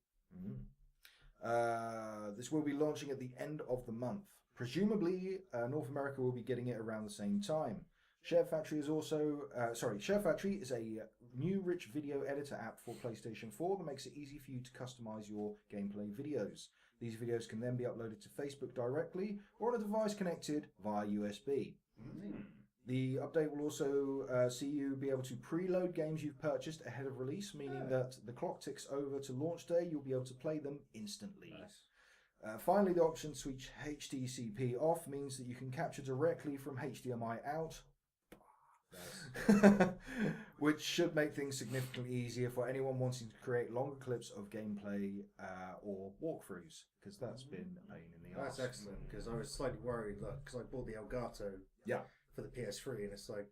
This will be launching at the end of the month. Presumably, North America will be getting it around the same time. Share Factory is Share Factory is a new rich video editor app for PlayStation 4 that makes it easy for you to customize your gameplay videos. These videos can then be uploaded to Facebook directly or on a device connected via USB. The update will also see you be able to preload games you've purchased ahead of release, meaning that the clock ticks over to launch day, you'll be able to play them instantly. Nice. Finally, the option to switch HDCP off means that you can capture directly from HDMI out, Nice. which should make things significantly easier for anyone wanting to create longer clips of gameplay or walkthroughs, because that's been a pain in the arse. That's excellent, because I was slightly worried because I bought the Elgato for the PS3 and it's like,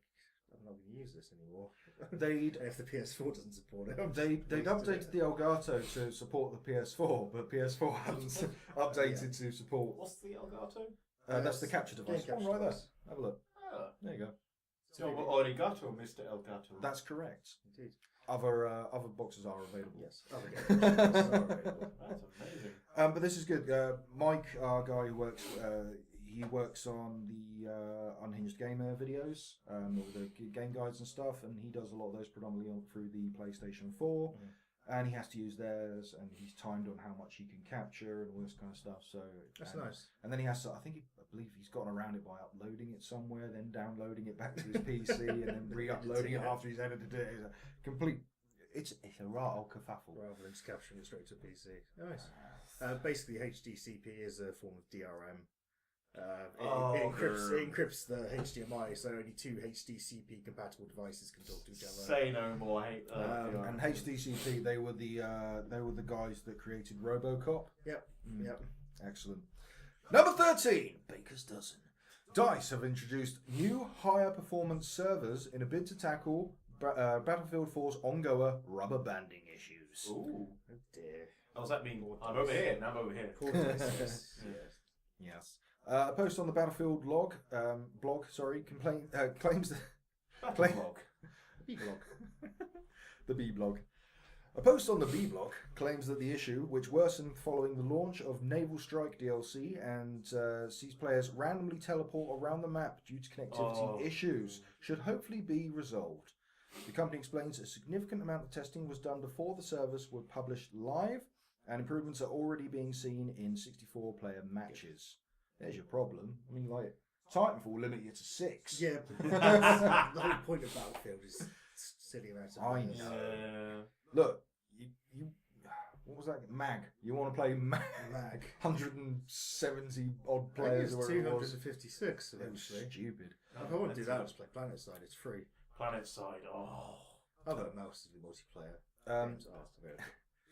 I'm not going to use this anymore. If the PS4 doesn't support it. They'd updated the Elgato to support the PS4, but PS4 hadn't updated to support. What's the Elgato? That's the capture device. Capture Right there. device. Have a look. Oh. There you go. So, arigato, Mr. Elgato. That's correct. Indeed. other boxes are available. Yes, other games are available. That's amazing. But this is good. Mike, our guy who works, he works on the Unhinged Gamer videos, all the game guides and stuff, and he does a lot of those predominantly through the PlayStation 4. And he has to use theirs, and he's timed on how much he can capture and all this kind of stuff. So That's nice. And then he has to, I believe he's gotten around it by uploading it somewhere, then downloading it back to his PC, and then re-uploading it after he's edited it. It's a complete, it's a right old kerfuffle. Rather than just capturing it straight to PC. Nice. Basically, HDCP is a form of DRM. It encrypts the HDMI, so only two HDCP compatible devices can talk to each other. Say no more. I hate And HDCP, they were the guys that created RoboCop. Yep. Excellent. Number 13, Baker's Dozen. DICE have introduced new higher performance servers in a bid to tackle Battlefield 4's ongoing rubber banding issues. Ooh. Oh dear. Oh, does that mean I'm over here and I'm over here? Yes. A post on the Battlefield blog, claims that Blog. the B blog. A post on the B blog claims that the issue, which worsened following the launch of Naval Strike DLC and sees players randomly teleport around the map due to connectivity issues, should hopefully be resolved. The company explains a significant amount of testing was done before the servers were published live, and improvements are already being seen in 64-player matches. There's your problem. I mean, like, Titanfall limit you to 6. Yeah, the whole point of Battlefield is silly amounts of I players. know. Look, you what was that? MAG. You want to play MAG? 170 odd players or whatever it was. 256 eventually. Stupid. If I want to do that, just play PlanetSide. It's free. PlanetSide. Other massively multiplayer games are available.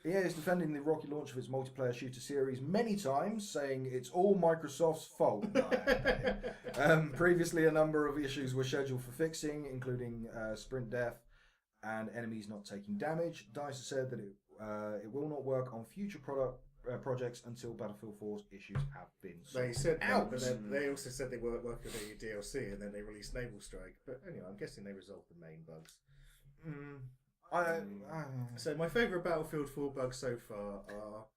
EA is defending the rocky launch of its multiplayer shooter series many times, saying it's all Microsoft's fault. Previously, a number of issues were scheduled for fixing, including sprint death and enemies not taking damage. DICE has said that it will not work on future projects until Battlefield 4's issues have been sorted They said out. that, but then they also said they weren't working on any DLC, and then they released Naval Strike. But anyway, I'm guessing they resolved the main bugs. So my favourite Battlefield 4 bugs so far are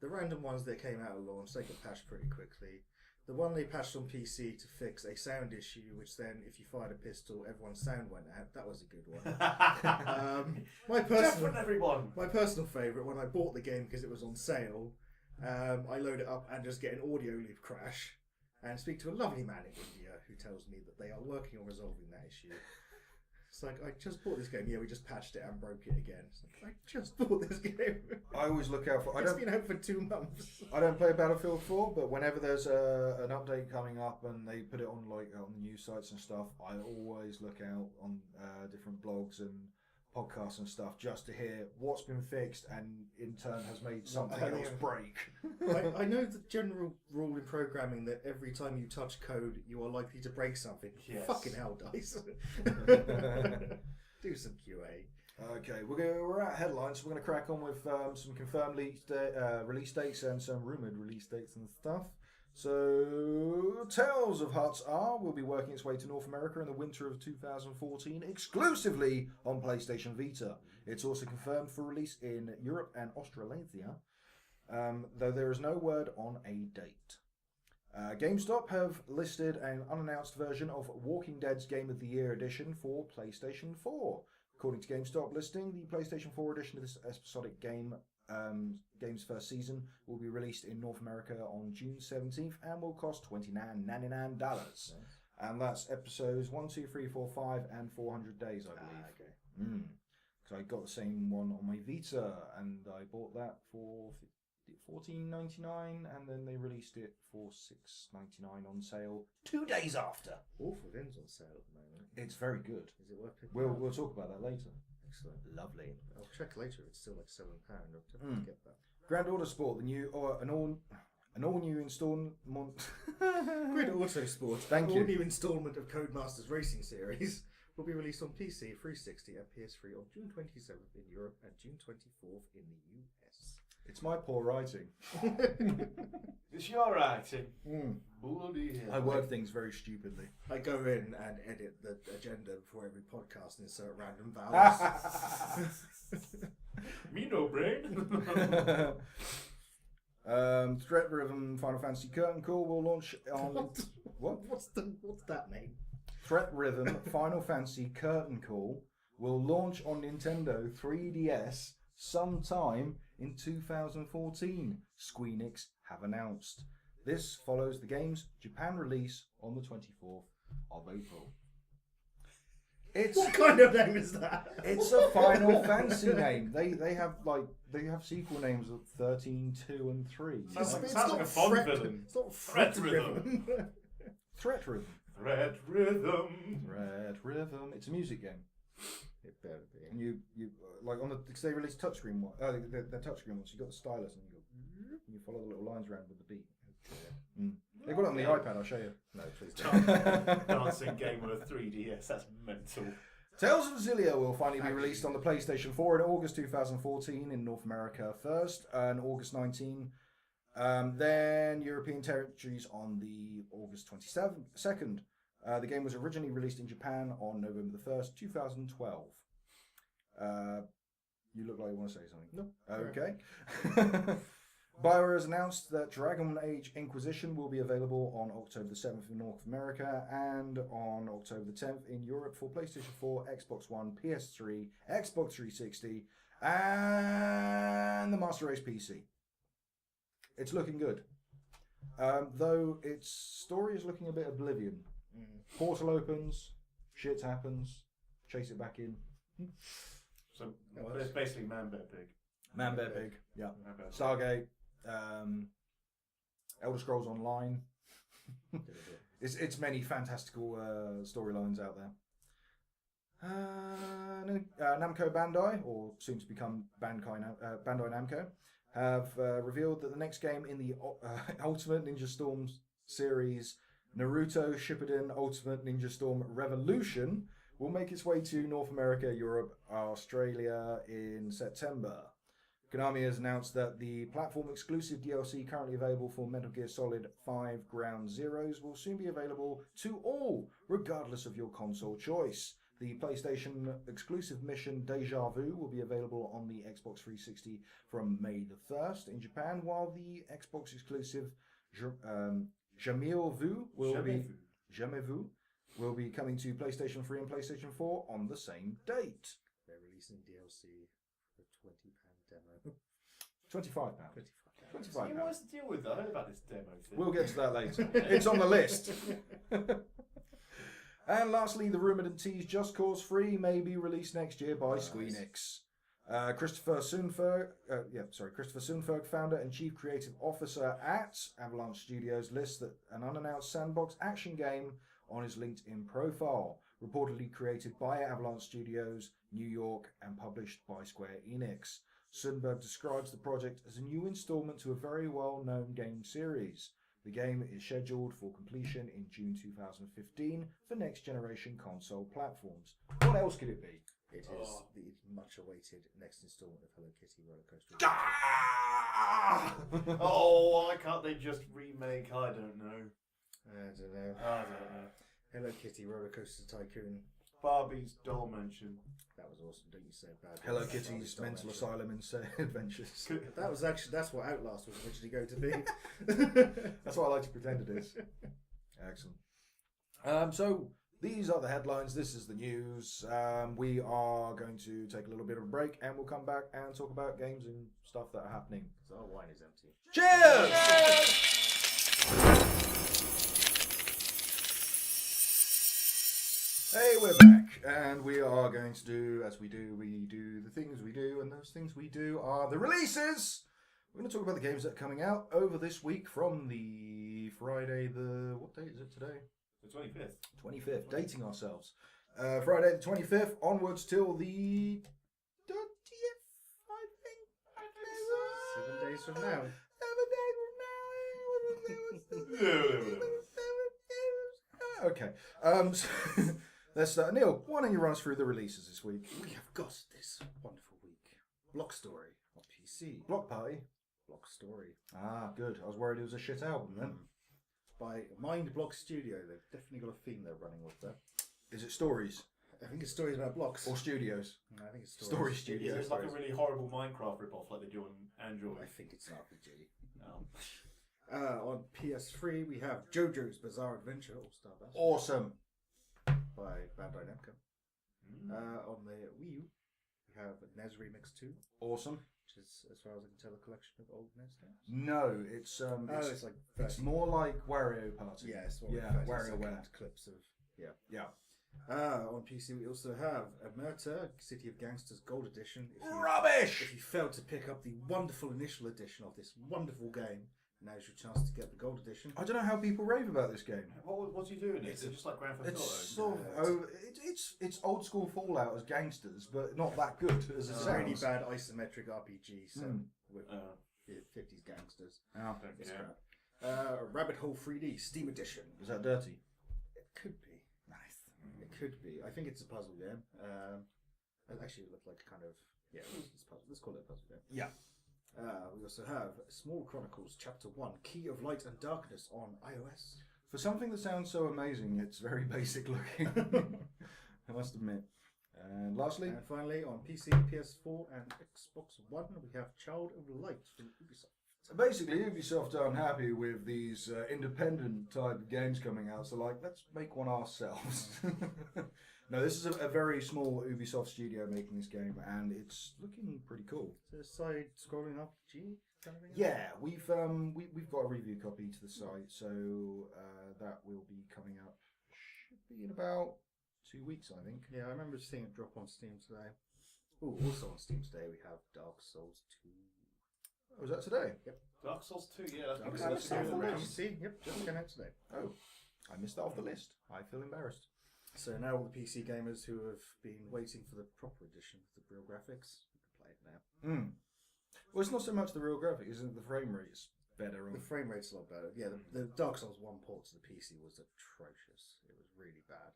the random ones that came out at launch. They got patched pretty quickly. The one they patched on PC to fix a sound issue, which then, if you fired a pistol, everyone's sound went out. That was a good one. My personal favourite, when I bought the game because it was on sale, I load it up and just get an audio loop crash and speak to a lovely man in India who tells me that they are working on resolving that issue. It's like, I just bought this game. Yeah, we just patched it and broke it again. It's like, I just bought this game. I always look out for... It's been out for 2 months. I don't play Battlefield 4, but whenever there's an update coming up and they put it on on news sites and stuff, I always look out on different blogs and podcasts and stuff just to hear what's been fixed and in turn has made something else break. I know the general rule in programming that every time you touch code, you are likely to break something. Yes. Fucking hell, DICE. Do some QA. Okay, we're at headlines, so we're going to crack on with some confirmed release dates and some rumoured release dates and stuff. So, Tales of Huts will be working its way to North America in the winter of 2014, exclusively on PlayStation Vita. It's also confirmed for release in Europe and Australasia, though there is no word on a date. GameStop have listed an unannounced version of Walking Dead's Game of the Year edition for PlayStation 4. According to GameStop listing, the PlayStation 4 edition of this episodic game's first season will be released in North America on June 17th and will cost $29.99. Nice. And that's episodes 1, 2, 3, 4, 5 and 400 days, I believe. Okay. Because I got the same one on my Vita and I bought that for $14.99 and then they released it for $6.99 on sale 2 days after. Awful Things on sale at the moment. It's very good. Is it worth picking up? We'll talk about that later. Excellent. Lovely. I'll check later if it's still like £7. I'll definitely get that. Grand Order Sport, an all new installment. Grid Auto Sport, Thank an you. all new instalment of Codemasters Racing Series, will be released on PC, 360, and PS3 on June 27th in Europe and June 24th in the US. It's my poor writing. It's your writing. Mm. Bloody hell. I word things very stupidly. I go in and edit the agenda before every podcast and insert random vowels. Me no brain. Threat Rhythm Final Fantasy Curtain Call will launch on... What? What's that name? Threat Rhythm Final Fantasy Curtain Call will launch on Nintendo 3DS sometime in 2014, Squenix have announced. This follows the game's Japan release on the 24th of April. What kind of name is that? It's a Final Fantasy name. They have sequel names of 13, 2 and 3. Sounds like a Fond villain. It's not Threat Rhythm. Threat Rhythm. Threat Rhythm. Threat Rhythm. It's a music game. It better be. And you like on the, because they released touchscreen one. The touchscreen ones. You got the stylus and you follow the little lines around with the beat. Mm. They got it on the iPad. I'll show you. No, please don't. Dancing game with a 3DS. That's mental. Tales of Xillia will finally be released on the PlayStation 4 in August 2014 in North America first, and August 19. Then European territories on the August 22nd. The game was originally released in Japan on November the 1st, 2012. You look like you want to say something. No. Okay. BioWare has announced that Dragon Age Inquisition will be available on October the 7th in North America and on October the 10th in Europe for PlayStation 4, Xbox One, PS3, Xbox 360, and the Master Race PC. It's looking good. Though its story is looking a bit Oblivion. Portal opens, shit happens, chase it back in. So it's basically Man Bear Pig. Man Bear Pig, yeah. Man Bear Pig. Stargate, Elder Scrolls Online. It's many fantastical storylines out there. Namco Bandai, or soon to become Bandai Namco, have revealed that the next game in the Ultimate Ninja Storm series, Naruto Shippuden Ultimate Ninja Storm Revolution, will make its way to North America, Europe, Australia in September. Konami has announced that the platform-exclusive DLC currently available for Metal Gear Solid 5 Ground Zeroes will soon be available to all, regardless of your console choice. The PlayStation exclusive mission Deja Vu will be available on the Xbox 360 from May the 1st in Japan, while the Xbox exclusive Jamais Vu will be coming to PlayStation 3 and PlayStation 4 on the same date. They're releasing DLC for £20 demo. £25. £25. Yeah, what's the deal with that? I heard about this demo thing. We'll get to that later. It's on the list. And lastly, the rumoured and teased Just Cause 3 may be released next year by Squenix. Christopher Sundberg, founder and chief creative officer at Avalanche Studios, lists that an unannounced sandbox action game on his LinkedIn profile, reportedly created by Avalanche Studios, New York, and published by Square Enix. Sundberg describes the project as a new installment to a very well-known game series. The game is scheduled for completion in June 2015 for next-generation console platforms. What else could it be? It is the much-awaited next installment of Hello Kitty Roller Coaster. Oh, why can't they just remake? I don't know. I don't know. Hello Kitty Roller Coaster Tycoon. Barbie's Doll Mansion. That was awesome. Don't you say it bad. Hello Kitty's Mental Asylum Adventures. That's what Outlast was originally going to be. That's what I like to pretend it is. Excellent. So these are the headlines. This is the news. We are going to take a little bit of a break, and we'll come back and talk about games and stuff that are happening. So our wine is empty. Cheers! Hey, we're back, and we are going to do, as we do the things we do, and those things we do are the releases. We're going to talk about the games that are coming out over this week from the Friday, what date is it today? The 25th. 25th, dating ourselves. Friday the 25th onwards till the 30th, I think. 7 days from now. 7 days from now. Okay. So let's start. Neil, why don't you run us through the releases this week? We have got this wonderful week. Block Story on PC. Block Party. Block Story. Ah, good. I was worried it was a shit album then. By Mind Block Studio. They've definitely got a theme they're running with there. Is it stories I think it's stories about blocks. or studios? No, I think it's Story stories. studio. Is it like a really horrible Minecraft rip-off like they do on Android? I think it's an RPG. No. On PS3, we have JoJo's Bizarre Adventure, All-Star Bash, Awesome. by Bandai Namco. On the Wii U, we have NES Remix 2, Awesome. which is, as far as I can tell, a collection of old NES games. No, it's It's like 30, it's more like Wario Party. yeah, it's more Yeah, like 30 WarioWare. second clips of Yeah. On PC, we also have Emerta, City of Gangsters Gold Edition. Rubbish. If you failed to pick up the wonderful initial edition of this wonderful game, now's your chance to get the Gold Edition. I don't know how people rave about this game. What's he doing? Is it just like Grand Theft It's Auto? sort of it's old school Fallout as gangsters, but not that good as it It's a sounds. really bad isometric RPG set with Oh. 50s gangsters. Oh, It's Yeah. crap. Rabbit Hole 3D Steam Edition. is that dirty? It could be. Nice. It could be. I think it's a puzzle game. It actually looked like kind of it's puzzle. Let's call it a puzzle game. Yeah. We also have Small Chronicles Chapter 1 Key of Light and Darkness on iOS. For something that sounds so amazing, it's very basic looking. I must admit. And lastly, And finally, on PC, PS4, and Xbox One, we have Child of Light from Ubisoft. basically Ubisoft are unhappy with these independent type games coming out, so like, let's make one ourselves. No, this is a very small Ubisoft studio making this game, and it's looking pretty cool. Is it a side-scrolling RPG kind of thing? Yeah, we've got a review copy to the site, so that will be coming up. Should be in about 2 weeks, I think. Yeah, I remember seeing it drop on Steam today. Oh, also on Steam today, we have Dark Souls 2. Oh, was that today? Dark Souls 2, yeah, that's Dark pretty Souls 2 good. on PC. Yep, just came out today. Oh, I missed that off the list. I feel embarrassed. So now all the PC gamers who have been waiting for the proper edition with the real graphics, you can play it now. Well, it's not so much the real graphics, isn't it? The frame rate's better. The frame rate's a lot better. Yeah, the Dark Souls 1 port to the PC was atrocious. It was really bad.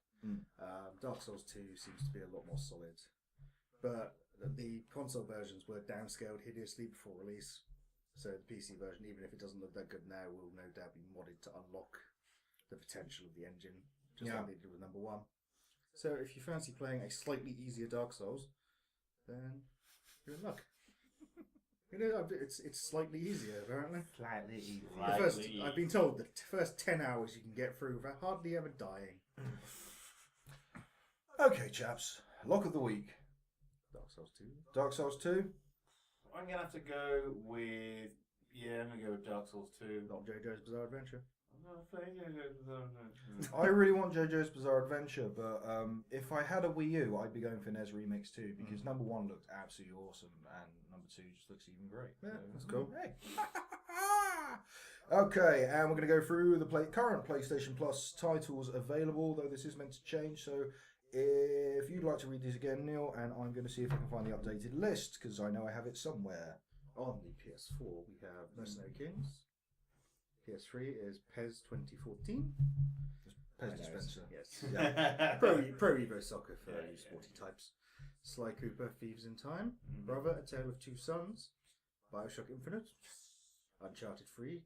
Dark Souls 2 seems to be a lot more solid. But the console versions were downscaled hideously before release. So the PC version, even if it doesn't look that good now, will no doubt be modded to unlock the potential of the engine, just like they did with number 1. So if you fancy playing a slightly easier Dark Souls, then you're in luck. You know, it's slightly easier apparently. Slightly easy. I've been told the first 10 hours you can get through without hardly ever dying. Okay, chaps. Lock of the week. Dark Souls 2. Dark Souls 2. I'm going to have to go with... Yeah, I'm going to go with Dark Souls 2. Not JoJo's Bizarre Adventure. I really want JoJo's Bizarre Adventure, but if I had a Wii U, I'd be going for NES Remix 2 because number 1 looked absolutely awesome and number 2 just looks even great. Yeah, that's cool. Hey. Okay, and we're going to go through the current PlayStation Plus titles available, though this is meant to change, so if you'd like to read these again, Neil, and I'm going to see if I can find the updated list because I know I have it somewhere. On the PS4, we have Mercenary Kings. PS3 is PES 2014. Pez dispenser. Yes. Yeah. Pro Evo Soccer for you sporty types. Sly Cooper, Thieves in Time. Brother, A Tale of Two Sons. Bioshock Infinite. Uncharted 3.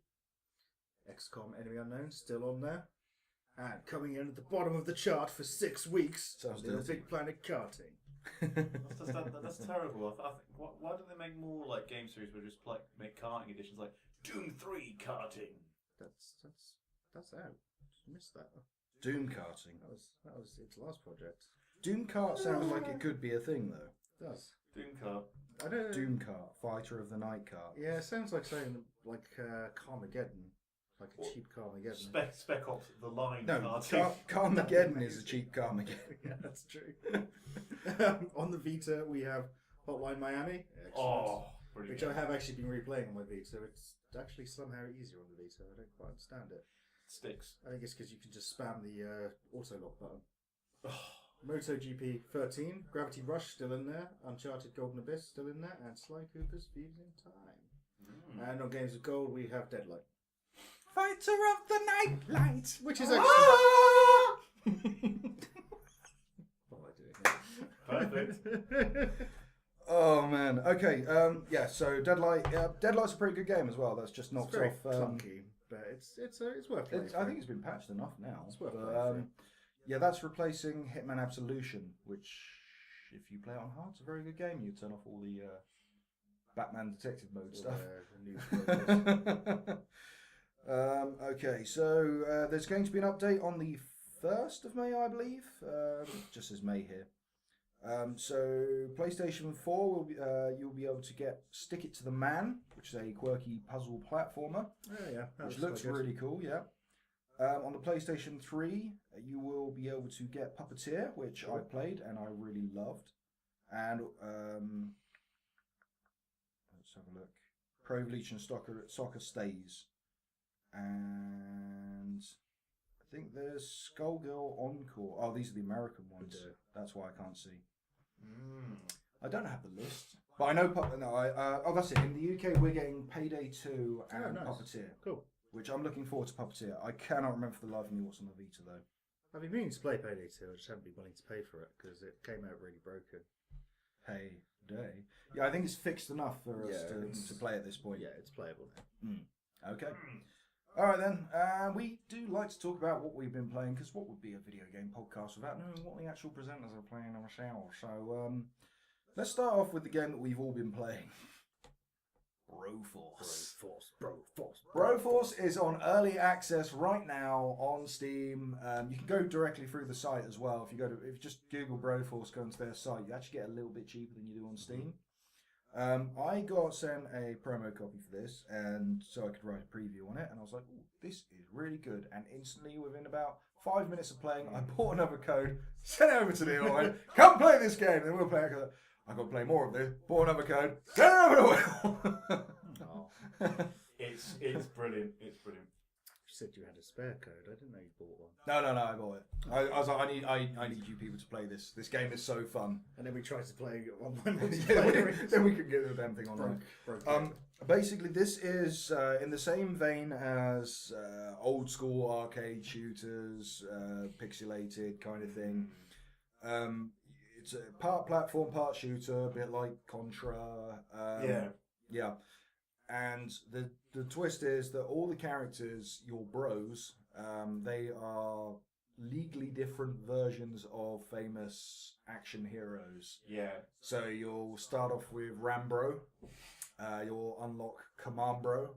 XCOM Enemy Unknown, still on there. And coming in at the bottom of the chart for 6 weeks, Sounds Little dirty. Big Planet Karting. That's terrible. I think, why don't they make more like game series where just like make karting editions like Doom 3 karting? That's out. Missed that. Doom karting. That was its last project. Doom kart sounds like it could be a thing, though. It does. Doom kart. I don't. Doom kart, Fighter of the Night kart. Yeah, it sounds like saying like Carmageddon, like a cheap Carmageddon. Spec Ops, the line No, karting. Carmageddon is a cheap Carmageddon. Yeah, that's true. On the Vita, we have Hotline Miami. Excellent. Oh, brilliant. Which I have actually been replaying on my Vita. It's actually somehow easier on the Vita. I don't quite understand it. Sticks. I think it's because you can just spam the auto lock button. MotoGP 13, Gravity Rush still in there, Uncharted Golden Abyss still in there, and Sly Cooper's Thieves in Time. And on Games of Gold, we have Deadlight. Fighter of the Night Light, Which is actually... What am I doing here? Perfect. Oh man. Okay. Yeah. So Deadlight. Deadlight's a pretty good game as well. That's just It's knocked very off. clunky, but it's worth playing. I think it's been patched enough now. It's worth but, playing for it. yeah, that's replacing Hitman Absolution, which, if you play it on hard, it's a very good game. You turn off all the Batman detective mode stuff. Okay, so there's going to be an update on the 1st of May, I believe. Just says May here. So PlayStation 4 will be, you'll be able to get Stick It to the Man, which is a quirky puzzle platformer, which looks really cool. Yeah. On the PlayStation 3, you will be able to get Puppeteer, which I played and I really loved, and let's have a look. Pro Evolution Soccer Stays, and I think there's Skullgirl Encore. Oh, these are the American ones. That's why I can't see. I don't have the list, but I know. Oh, that's it. In the UK, we're getting Payday 2 and nice. Puppeteer. Cool. Which I'm looking forward to Puppeteer. I cannot remember for the life of me what's on the Vita though. I've been meaning to play Payday 2. I just haven't been willing to pay for it because it came out really broken. Payday. Yeah, I think it's fixed enough for us to play at this point. Yeah, it's playable now. Okay. All right then. We do like to talk about what we've been playing because what would be a video game podcast without knowing what the actual presenters are playing ourselves? So let's start off with the game that we've all been playing. Broforce is on early access right now on Steam. You can go directly through the site as well. If you just Google Broforce, go into their site, you actually get a little bit cheaper than you do on Steam. I got sent a promo copy for this, and so I could write a preview on it. And I was like, "Ooh, this is really good!" And instantly, within about 5 minutes of playing, I bought another code, sent it over to Neil, and went, "Come play this game." And then we'll play it. I got to play more of this. Bought another code. Send it over to Will. It's brilliant. It's brilliant. You said you had a spare code. I didn't know you bought one. No, I bought it. I was like, I need you people to play this. This game is so fun. And then we tried to play online multiplayer. Then we could get the damn thing online. Basically, this is in the same vein as old school arcade shooters, pixelated kind of thing. It's a part platform, part shooter, a bit like Contra. Yeah. And the twist is that all the characters, your bros, they are legally different versions of famous action heroes. Yeah. So you'll start off with Rambro. You'll unlock Command Bro.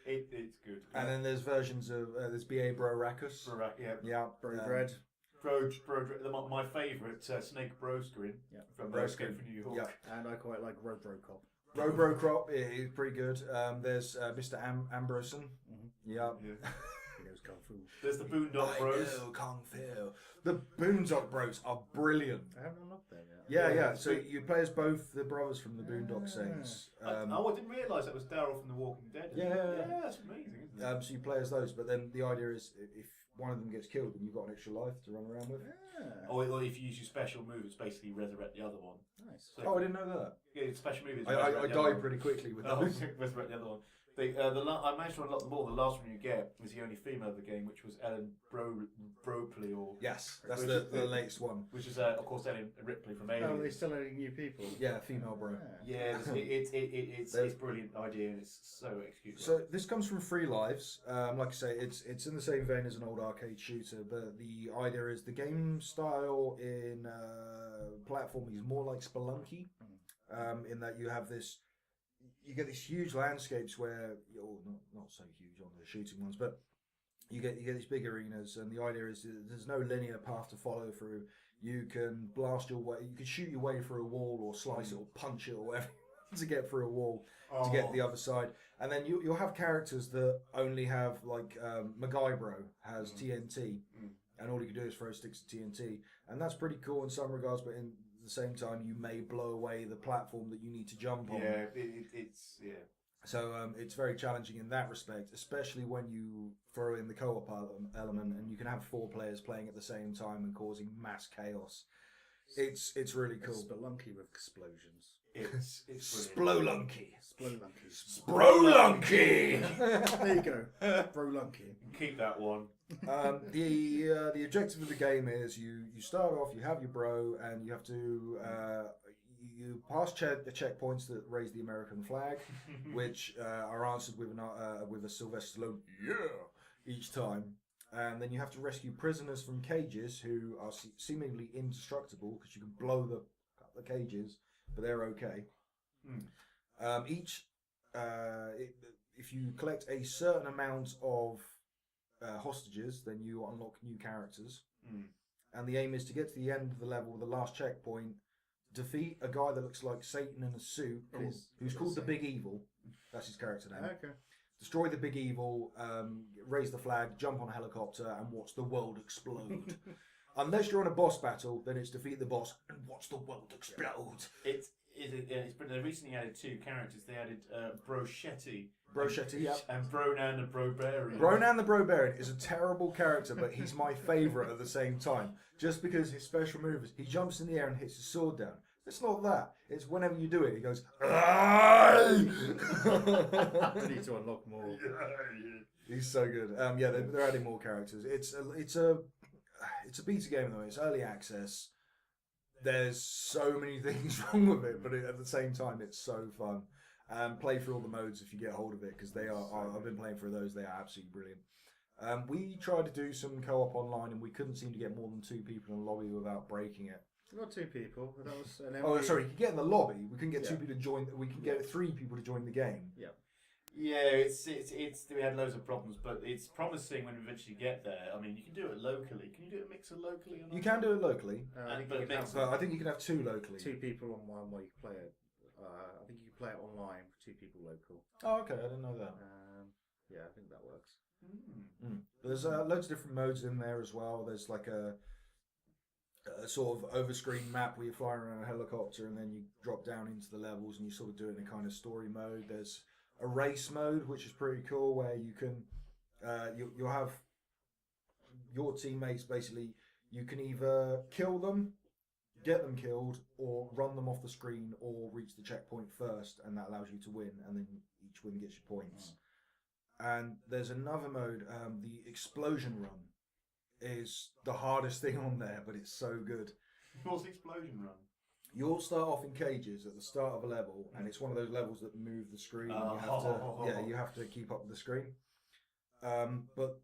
It's good. And then there's versions of there's BA Bro Rakus. Yeah. Bro Dread. My favourite Snake Broscreen from Broscreen for New York. Yeah. And I quite like Robocop. Robocop is pretty good. There's Mr. Ambrosen. Yeah. He knows Kung Fu. There's the Boondock Bros. I know Kung Fu. The Boondock Bros are brilliant. I haven't unlocked them yet. Yeah. So you play as both the brothers from the Boondock Saints. I didn't realise that was Daryl from The Walking Dead. Yeah, that's amazing, isn't it? So you play as those, but then the idea is if one of them gets killed, then you've got an extra life to run around with. Or if you use your special move, it's basically resurrect the other one. Nice. So I didn't know that. Yeah, special move is I died pretty quickly with those. Resurrect the other one. I managed to unlock them all. The last one you get is the only female of the game, which was Ellen Bropley, or yes, that's the latest one. Which is of course Ellen Ripley from Alien. Oh, they're still adding new people. Yeah, female bro. Yeah, it's a brilliant idea and it's so executed. So this comes from Free Lives. Like I say, it's in the same vein as an old arcade shooter, but the idea is the game style in platforming is more like Spelunky, in that you have this. You get these huge landscapes where, not so huge on the shooting ones, but you get these big arenas, and the idea is there's no linear path to follow through. You can blast your way, you can shoot your way through a wall, or slice it, or punch it, or whatever to get through a wall to get to the other side. And then you'll have characters that only have like MacGyver has TNT, and all you can do is throw sticks of TNT, and that's pretty cool in some regards, but in the same time you may blow away the platform that you need to jump on. So it's very challenging in that respect, especially when you throw in the co-op element, and you can have 4 players playing at the same time and causing mass chaos. It's really cool. Spelunky with explosions. It's brilliant. Splolunky. Sprolunky! There you go. Brolunky. Keep that one. The objective of the game is you start off, you have your bro, and you have to you pass the checkpoints that raise the American flag, which are answered with a Sylvester Stallone each time, and then you have to rescue prisoners from cages who are seemingly indestructible because you can blow the cages, but they're okay. If you collect a certain amount of hostages, then you unlock new characters. And the aim is to get to the end of the level, the last checkpoint, defeat a guy that looks like Satan in a suit, who's called the Big Evil. That's his character name. Okay. Destroy the Big Evil, raise the flag, jump on a helicopter, and watch the world explode. Unless you're on a boss battle, then it's defeat the boss and watch the world explode. It's they recently added 2 characters. They added Brochetti. Brochetti, yeah. And Bronan the Brobarian. Bronan the Brobarian is a terrible character, but he's my favourite at the same time. Just because his special move is he jumps in the air and hits his sword down. It's not that. It's whenever you do it, he goes, "Aye!" I need to unlock more. He's so good. They're adding more characters. It's a beta game though. It's early access. There's so many things wrong with it, but at the same time, it's so fun. Play through all the modes if you get hold of it, because they are. I've been playing through those. They are absolutely brilliant. We tried to do some co-op online, and we couldn't seem to get more than 2 people in a lobby without breaking it. Not 2 people. But that was Oh, sorry. You could get in the lobby. We couldn't get 2 people to join. We can get 3 people to join the game. Yeah. Yeah, it's we had loads of problems, but it's promising when we eventually get there. I mean, you can do it locally. Can you do a mixer locally? Or not? You can do it locally, I think but I think you can have 2 locally. 2 people on one where you can play it. I think you can play it online with 2 people local. Oh, okay. I didn't know that. Yeah, I think that works. There's loads of different modes in there as well. There's like a sort of over-screen map where you're flying around a helicopter and then you drop down into the levels and you sort of do it in a kind of story mode. There's a race mode, which is pretty cool, where you can you'll have your teammates. Basically, you can either kill them, get them killed, or run them off the screen, or reach the checkpoint first, and that allows you to win, and then each win gets you points. And there's another mode, the explosion run is the hardest thing on there, but it's so good. What's the explosion run? You'll start off in cages at the start of a level, and it's one of those levels that move the screen. And you have to keep up with the screen. But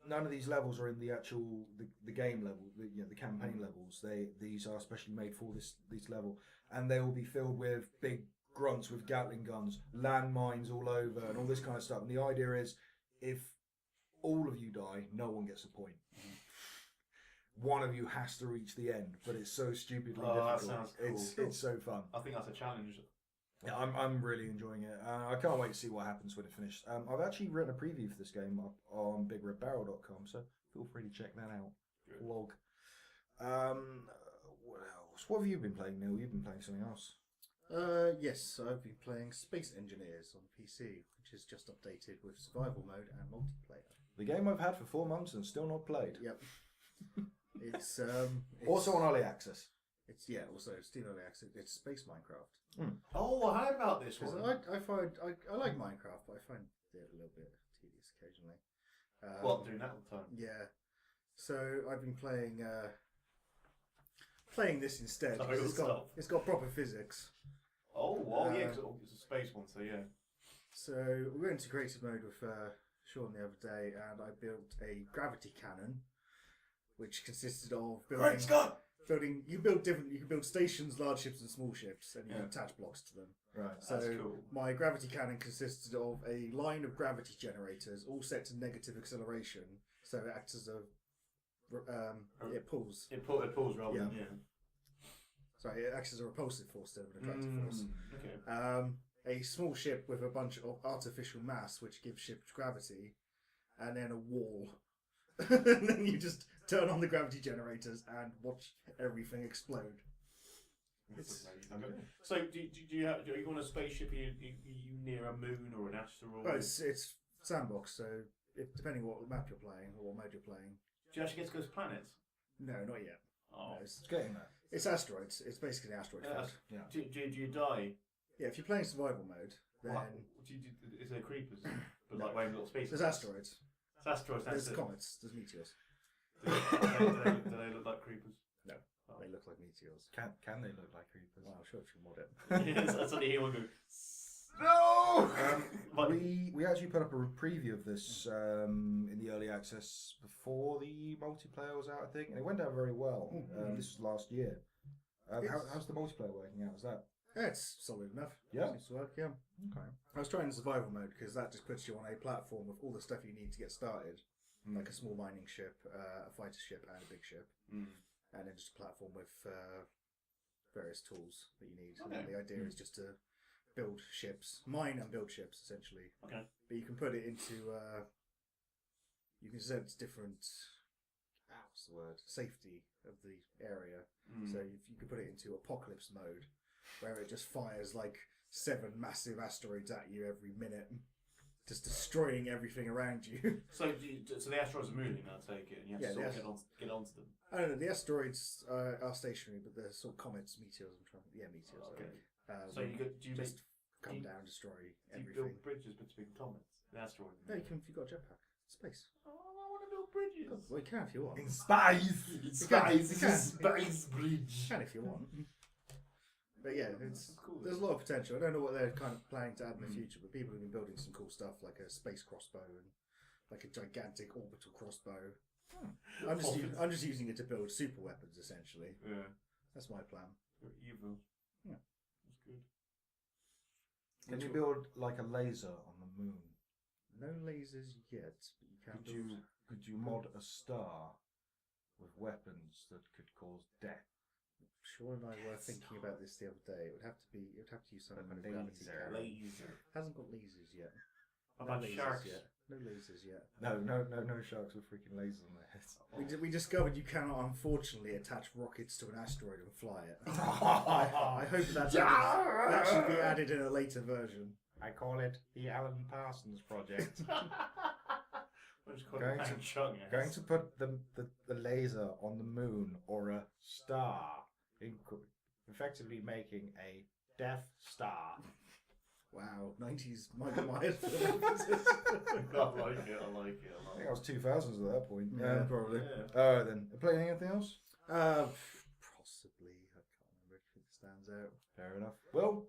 none of these levels are in the actual the game level, the campaign levels. These are specially made for this level, and they will be filled with big grunts with Gatling guns, landmines all over, and all this kind of stuff. And the idea is, if all of you die, no one gets a point. One of you has to reach the end, but it's so stupidly difficult. That sounds cool. It's so fun. I think that's a challenge. Yeah, I'm really enjoying it. I can't wait to see what happens when it finishes. I've actually written a preview for this game up on bigredbarrel.com, so feel free to check that out. Good. Vlog. What else? What have you been playing, Neil? You've been playing something else. Yes, I've been playing Space Engineers on PC, which is just updated with survival mode and multiplayer. The game I've had for 4 months and still not played. Yep. It's also on early access. It's also Steam early access. It's Space Minecraft. Oh, I heard about this one. I like Minecraft, but I find it a little bit tedious occasionally. Doing that all the time? Yeah. So I've been playing this instead. Oh, It's got proper physics. Oh, yeah, because it's a space one, so yeah. So we went into creative mode with Sean the other day, and I built a gravity cannon, which consisted of building. You can build stations, large ships, and small ships, and you can attach blocks to them. Right. So that's cool. My gravity cannon consisted of a line of gravity generators, all set to negative acceleration, so it acts as it pulls. It pulls rather than Sorry, it acts as a repulsive force instead of an attractive force. Okay. A small ship with a bunch of artificial mass, which gives ships gravity, and then a wall. And then you just turn on the gravity generators and watch everything explode. So, do you on a spaceship? Are you near a moon or an asteroid? Well, it's sandbox, so depending on what map you're playing or what mode you're playing. Do you actually get to go to planets? No, not yet. Oh. No, It's getting there. it's asteroids. It's basically an asteroid Yeah. field. Yeah. Do you die? Yeah, if you're playing survival mode, then What do you do? Is there creepers? But like wearing little space. there's asteroids. It's asteroids. There's That's it. comets. There's meteors. Do they look like creepers? No, Oh. they look like meteors. Can they look like creepers? Well, I'm sure if you mod it. Yes, that's what you hear one go. No! But- We actually put up a preview of this in the early access before the multiplayer was out, I think, and it went down very well. This was last year. How's the multiplayer working out? Is that Yeah, it's solid enough. Yeah? Seems to work, yeah. okay? I was trying survival mode because that just puts you on a platform with all the stuff you need to get started. Like a small mining ship, a fighter ship, and a big ship. Mm. And then just a platform with various tools that you need. Okay. And the idea is just to build ships, mine and build ships, essentially. Okay. But you can put it into, you can set different, what's the word, safety of the area. So you can put it into apocalypse mode, where it just fires like 7 massive asteroids at you every minute, just destroying everything around you. So the asteroids are moving. I take it, and you have to Yeah, sort of get onto them. I don't know, the asteroids are stationary, but they're sort of comets, meteors. Meteors. Okay. I think. So do you just come do you- down, destroy do you everything. build bridges between comets, the asteroid? No, you can if you've got a jetpack. Space. Oh, I want to build bridges. Well, you can if you want. In space. Space bridge. You can if you want. But yeah, That's cool. there's a lot of potential. I don't know what they're kind of planning to add in the future, but people have been building some cool stuff like a space crossbow and like a gigantic orbital crossbow. I'm just using it to build super weapons essentially. Yeah. That's my plan. You're evil. Yeah. That's good. Can you build like a laser on the moon? No lasers yet, but you can build. Could you mod a star with weapons that could cause death? Sean and I were thinking about this the other day. It would have to use some kind of gravity laser. cannon. Laser. Hasn't got lasers yet. What about lasers sharks? yet. No lasers yet. No sharks with freaking lasers on their heads. We discovered you cannot, unfortunately, attach rockets to an asteroid and fly it. I hope that should be added in a later version. I call it the Alan Parsons Project. Going to put the laser on the moon or a star, Effectively making a Death Star. Wow, 90s Michael Myers film references. I like it. I think I was 2000s at that point. Yeah, probably. Yeah. Alright then. Play anything else? Possibly. I can't remember if it stands out. Fair enough. Well,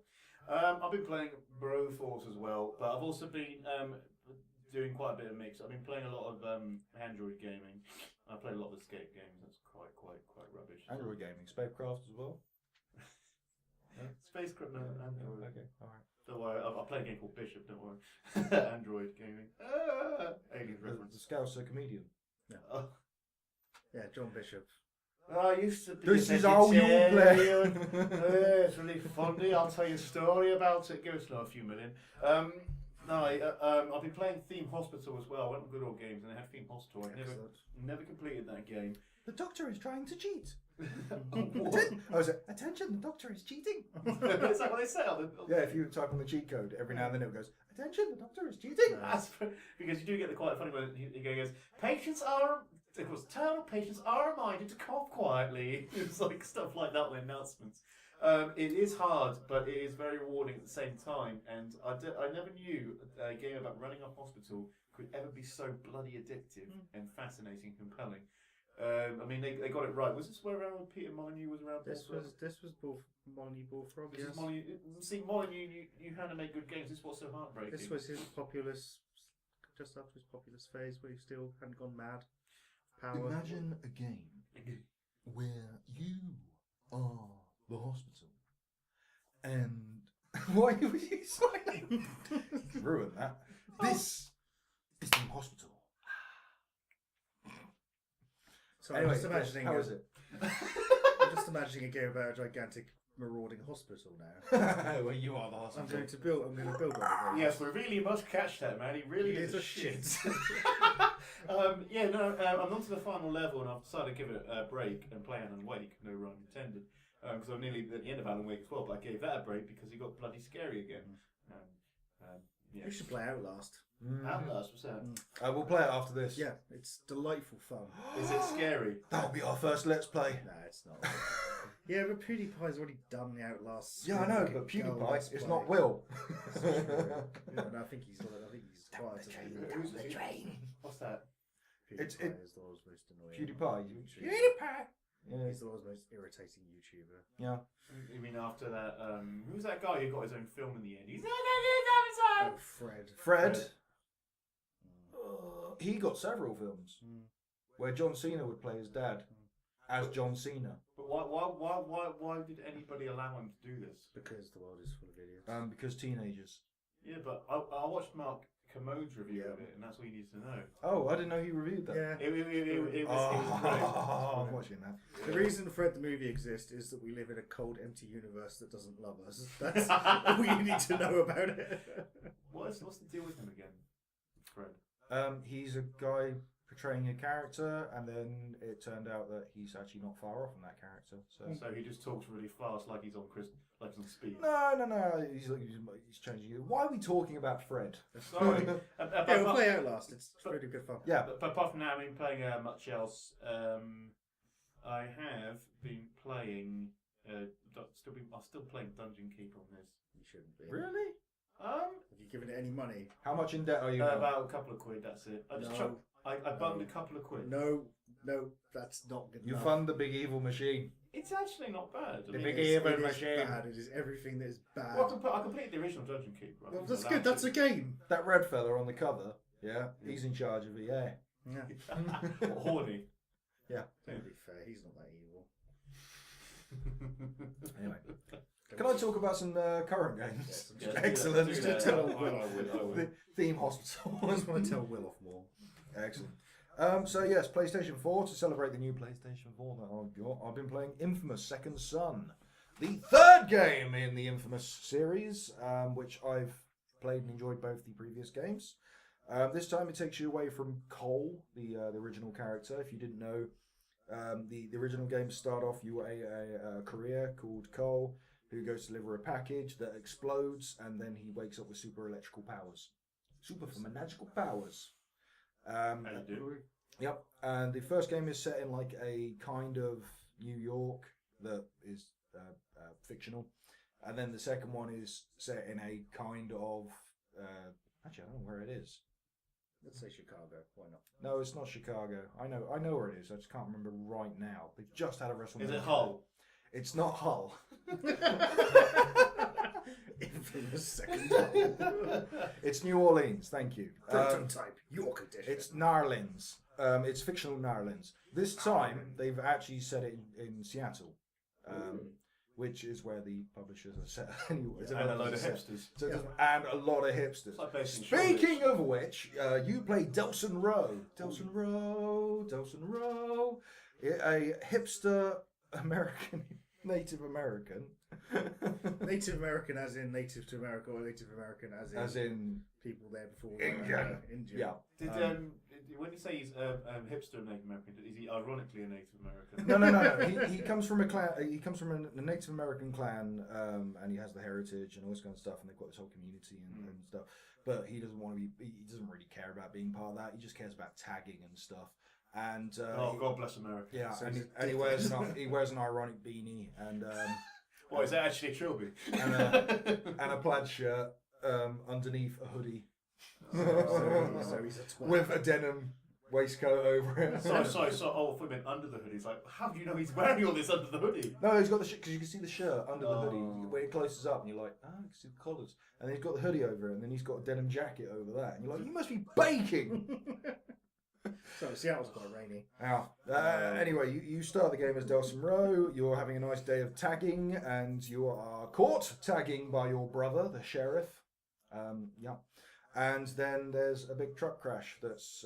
I've been playing Broforce as well, but I've also been doing quite a bit of mix. I've been playing a lot of Android gaming. I play a lot of escape games. That's quite rubbish. Android gaming, Spacecraft as well. Spacecraft, no, Android. Okay, alright. Don't worry, I play a game called Bishop. Don't worry. Android gaming. Alien The reference. Scouser comedian. Oh. Yeah, John Bishop. I used to be This a is how you play. vegetarian. It's really funny. I'll tell you a story about it. Give us a few million. I've been playing Theme Hospital as well. I went on Good Old Games and I had Theme Hospital. I never completed that game. The doctor is trying to cheat. What? Attention, the doctor is cheating. Is that what they say? Yeah, if you type on the cheat code, every now and then it goes, attention, the doctor is cheating. Because you do get the quite funny one. He goes, tell patients are reminded to cough quietly. It's like stuff like that with announcements. It is hard, but it is very rewarding at the same time. And I never knew a game about running a hospital could ever be so bloody addictive and fascinating and compelling. I mean, they got it right. Was this where around Peter Molyneux was around? This was Molyneux Bullfrog. This Yes. is Molyneux. See, Molyneux, you had to make good games. This was so heartbreaking. This was his populous, just after his populous phase, where he still hadn't gone mad. Power. Imagine a game where you are the hospital. And why were you smiling? Ruin that. This is the hospital. So Anyway, I'm just imagining. how is it? I'm just imagining a game about a gigantic marauding hospital now. Well, you are the I'm hospital. going to build one of those. Yes, we really must catch that, man. He really He is is a a shit. shit. I'm on to the final level, and I've decided to give it a break and play Alan Wake. No rhyme intended. Because I'm nearly at the end of Alan Wake as well, but I gave that a break because he got bloody scary again. You should play Outlast. Outlast, what's that? We'll play it after this. Yeah, it's delightful fun. Is it scary? That'll be our first Let's Play. No, it's not. Yeah, but PewDiePie's already done the Outlast. Yeah, I know, but PewDiePie is not Will. Yeah, no, I think he's quiet. Who's the train? What's that? PewDiePie is the world's most annoying. PewDiePie. YouTuber. Yeah. He's the world's most irritating YouTuber. Yeah. You mean after that? Who's that guy who got his own film in the end? He's Oh, Fred. Fred. He got several films where John Cena would play his dad as John Cena. But why did anybody allow him to do this? Because the world is full of idiots. Because teenagers. Yeah, but I watched Mark Commode's review of it, and that's what you need to know. Oh, I didn't know he reviewed that. Yeah. It was great. I'm watching that. The reason Fred the movie exists is that we live in a cold, empty universe that doesn't love us. That's all you need to know about it. What's the deal with him again, Fred? He's a guy portraying a character, and then it turned out that he's actually not far off from that character. So he just talks really fast, like he's on speed. No. He's changing it. Why are we talking about Fred? Sorry. Yeah, we'll play Outlast. It's really good fun. Yeah. But apart from that, I mean, playing much else. I have been playing. I'm still playing Dungeon Keeper on this. You shouldn't be. Really? Have you given it any money? How much in debt are you? now? About a couple of quid. That's it. I bunged a couple of quid. No, that's not good You enough. fund the big evil machine. It's actually not bad. I The mean, big It evil is machine. bad. It is everything that is bad. well, I completed the original Dungeon Keeper. Well, that's good. That's a game. That red fella on the cover, yeah, he's in charge of it, yeah. Yeah. Horny. Yeah. To be fair, he's not that evil. Anyway. Can I talk about some current games? Yes, Excellent. Just to tell I would. The theme hospital. I just want to tell Will off more. Excellent. So yes, PlayStation 4, to celebrate the new PlayStation 4 that I've got, I've been playing Infamous Second Son, the third game in the Infamous series, which I've played and enjoyed both the previous games. This time it takes you away from Cole, the original character. If you didn't know, the original games start off, you were a courier called Cole, who goes to deliver a package that explodes, and then he wakes up with super electrical powers. Super magical powers. Yep. And the first game is set in like a kind of New York that is fictional, and then the second one is set in a kind of actually I don't know where it is. Let's say Chicago. Why not? No, it's not Chicago. I know where it is. I just can't remember right now. They've just had a WrestleMania. Is it Hull? It's not Hull. Infamous Second Son. It's New Orleans. Thank you. Prototype York edition. It's Narlins. It's fictional Narlins. This time they've actually set it in Seattle, which is where the publishers are set. Anyway, And a load of hipsters. So and a lot of hipsters. It's like based in Speaking of which, you play Delson Rowe. Delson Rowe. A hipster American, Native American. Native American as in native to America, or Native American as in people there before Indian. Indian. Yeah. Did when you say he's a hipster Native American, is he ironically a Native American? No. He comes from a clan. He comes from a Native American clan, and he has the heritage and all this kind of stuff. And they've got this whole community and stuff. But he doesn't want to be. He doesn't really care about being part of that. He just cares about tagging and stuff. And God bless America. yeah, So and he wears an ironic beanie and What is that actually a trilby? and a plaid shirt underneath a hoodie. So he's a twat. With a denim waistcoat over it. Sorry. Oh, for a minute, under the hoodie. It's like, how do you know he's wearing all this under the hoodie? No, he's got the because you can see the shirt under the hoodie when it closes up, and you're like, you can see the collars. And then he's got the hoodie over it, and then he's got a denim jacket over that, and you're like, you must be baking. So Seattle's quite rainy. Anyway, you start the game as Delson Rowe. You're having a nice day of tagging, and you are caught tagging by your brother, the sheriff. And then there's a big truck crash that's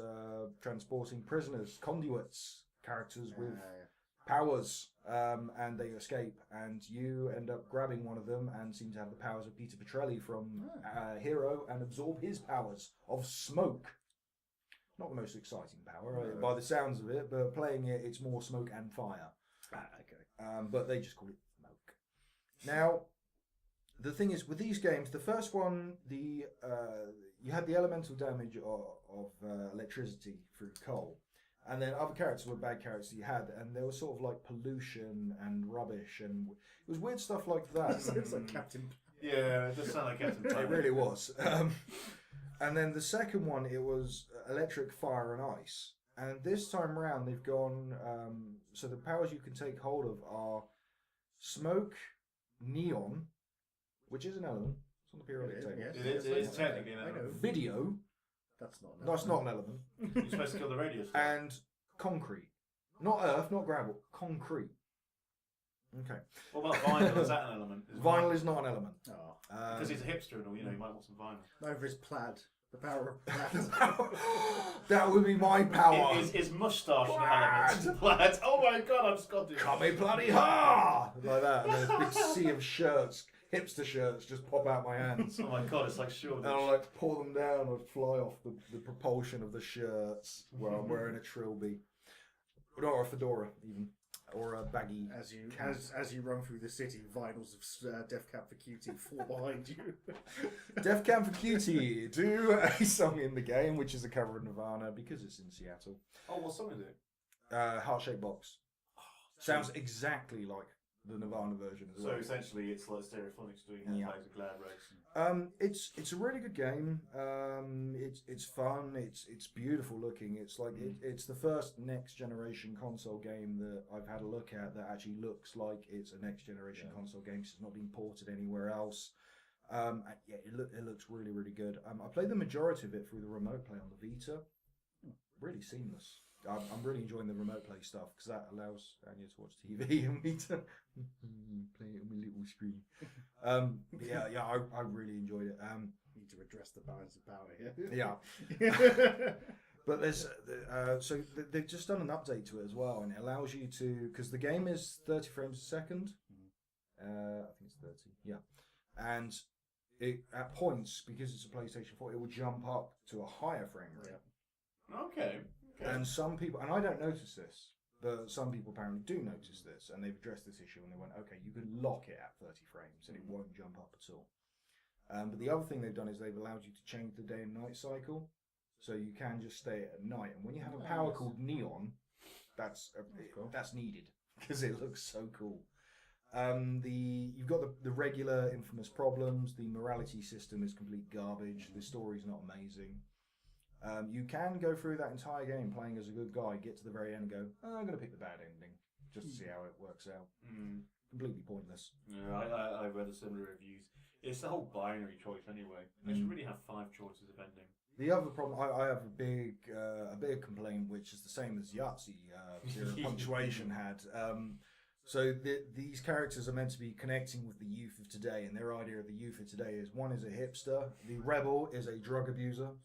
transporting prisoners, conduits, characters with powers, and they escape. And you end up grabbing one of them and seem to have the powers of Peter Petrelli from Hero and absorb his powers of smoke. Not the most exciting power by the sounds of it, but playing it, it's more smoke and fire. Okay. But they just call it smoke. Now, the thing is, with these games, the first one, you had the elemental damage of electricity through coal. And then other characters were bad characters you had, and there was sort of like pollution and rubbish, and it was weird stuff like that. It's like Captain. Yeah, it does sound like Captain Planet. It really was. And then the second one, it was electric, fire, and ice. And this time around, they've gone. So the powers you can take hold of are smoke, neon, which is an element. It's on the periodic table. Yes. It is technically an I know. element. Video. That's not. No, it's not an element. You're supposed to kill the radio star. And concrete. Not earth, not gravel. Concrete. Okay. What about vinyl? Is that an element? Vinyl is not an element. Oh. Because he's a hipster and all, you know, you might want some vinyl. Over his plaid. The power of plaid. That would be my power. Is moustache an element? Plaid. Oh my god, I'm Scottish. Come me bloody ha! Like that. And there's a big sea of shirts, hipster shirts, just pop out my hands. Oh my god, it's like Shoreditch. And I'll like pull them down or fly off the propulsion of the shirts while I'm wearing a trilby. Or a fedora, even. Or a baggy. As you run through the city, vinyls of Def Camp for Cutie fall behind you. Def Camp for Cutie do a song in the game, which is a cover of Nirvana because it's in Seattle. Oh, what song is it? Heart Shaped Box. Sounds exactly like the Nirvana version as well. So essentially, it's like Stereophonics doing Yeah. Plays of Glad Race. It's a really good game. It's fun. It's beautiful looking. It's like it's the first next generation console game that I've had a look at that actually looks like it's a next generation console game. 'Cause it's not been ported anywhere else. Yeah, it looks really really good. I played the majority of it through the remote play on the Vita. Really seamless. I'm really enjoying the remote play stuff because that allows Anya to watch TV and me to play it on my little screen. I really enjoyed it. Need to address the balance of power here. Yeah. But there's they've just done an update to it as well, and it allows you to, because the game is 30 frames a second. I think it's 30. Yeah, and it at points, because it's a PlayStation 4, it will jump up to a higher frame rate. Okay. And some people, and I don't notice this, but some people apparently do notice this, and they've addressed this issue, and they went, okay, you can lock it at 30 frames, and it won't jump up at all. But the other thing they've done is they've allowed you to change the day and night cycle, so you can just stay at night. And when you have a power called Neon, that's needed because it looks so cool. You've got the regular infamous problems. The morality system is complete garbage. The story's not amazing. You can go through that entire game playing as a good guy, get to the very end and go, I'm going to pick the bad ending just to see how it works out. Completely pointless. Yeah, I've read the similar reviews. It's the whole binary choice anyway. They should really have 5 choices of ending. The other problem, I have a big complaint, which is the same as Yahtzee Zero Punctuation had. So these characters are meant to be connecting with the youth of today, and their idea of the youth of today is one is a hipster, the rebel is a drug abuser.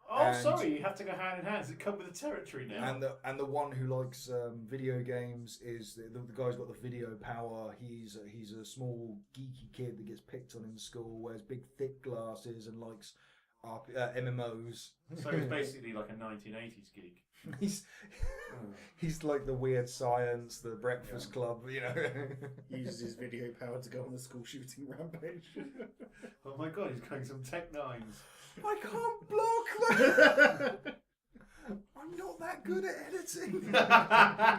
Oh, sorry, you have to go hand in hand. Does it come with the territory now? And the one who likes video games is the guy's got the video power. He's a small geeky kid that gets picked on in school, wears big thick glasses, and likes MMOs. So he's basically like a 1980s geek. He's like the weird science, the Breakfast Club, you know. He uses his video power to go on the school shooting rampage. Oh my god, he's going some Tech Nines. I can't block that. I'm not that good at editing.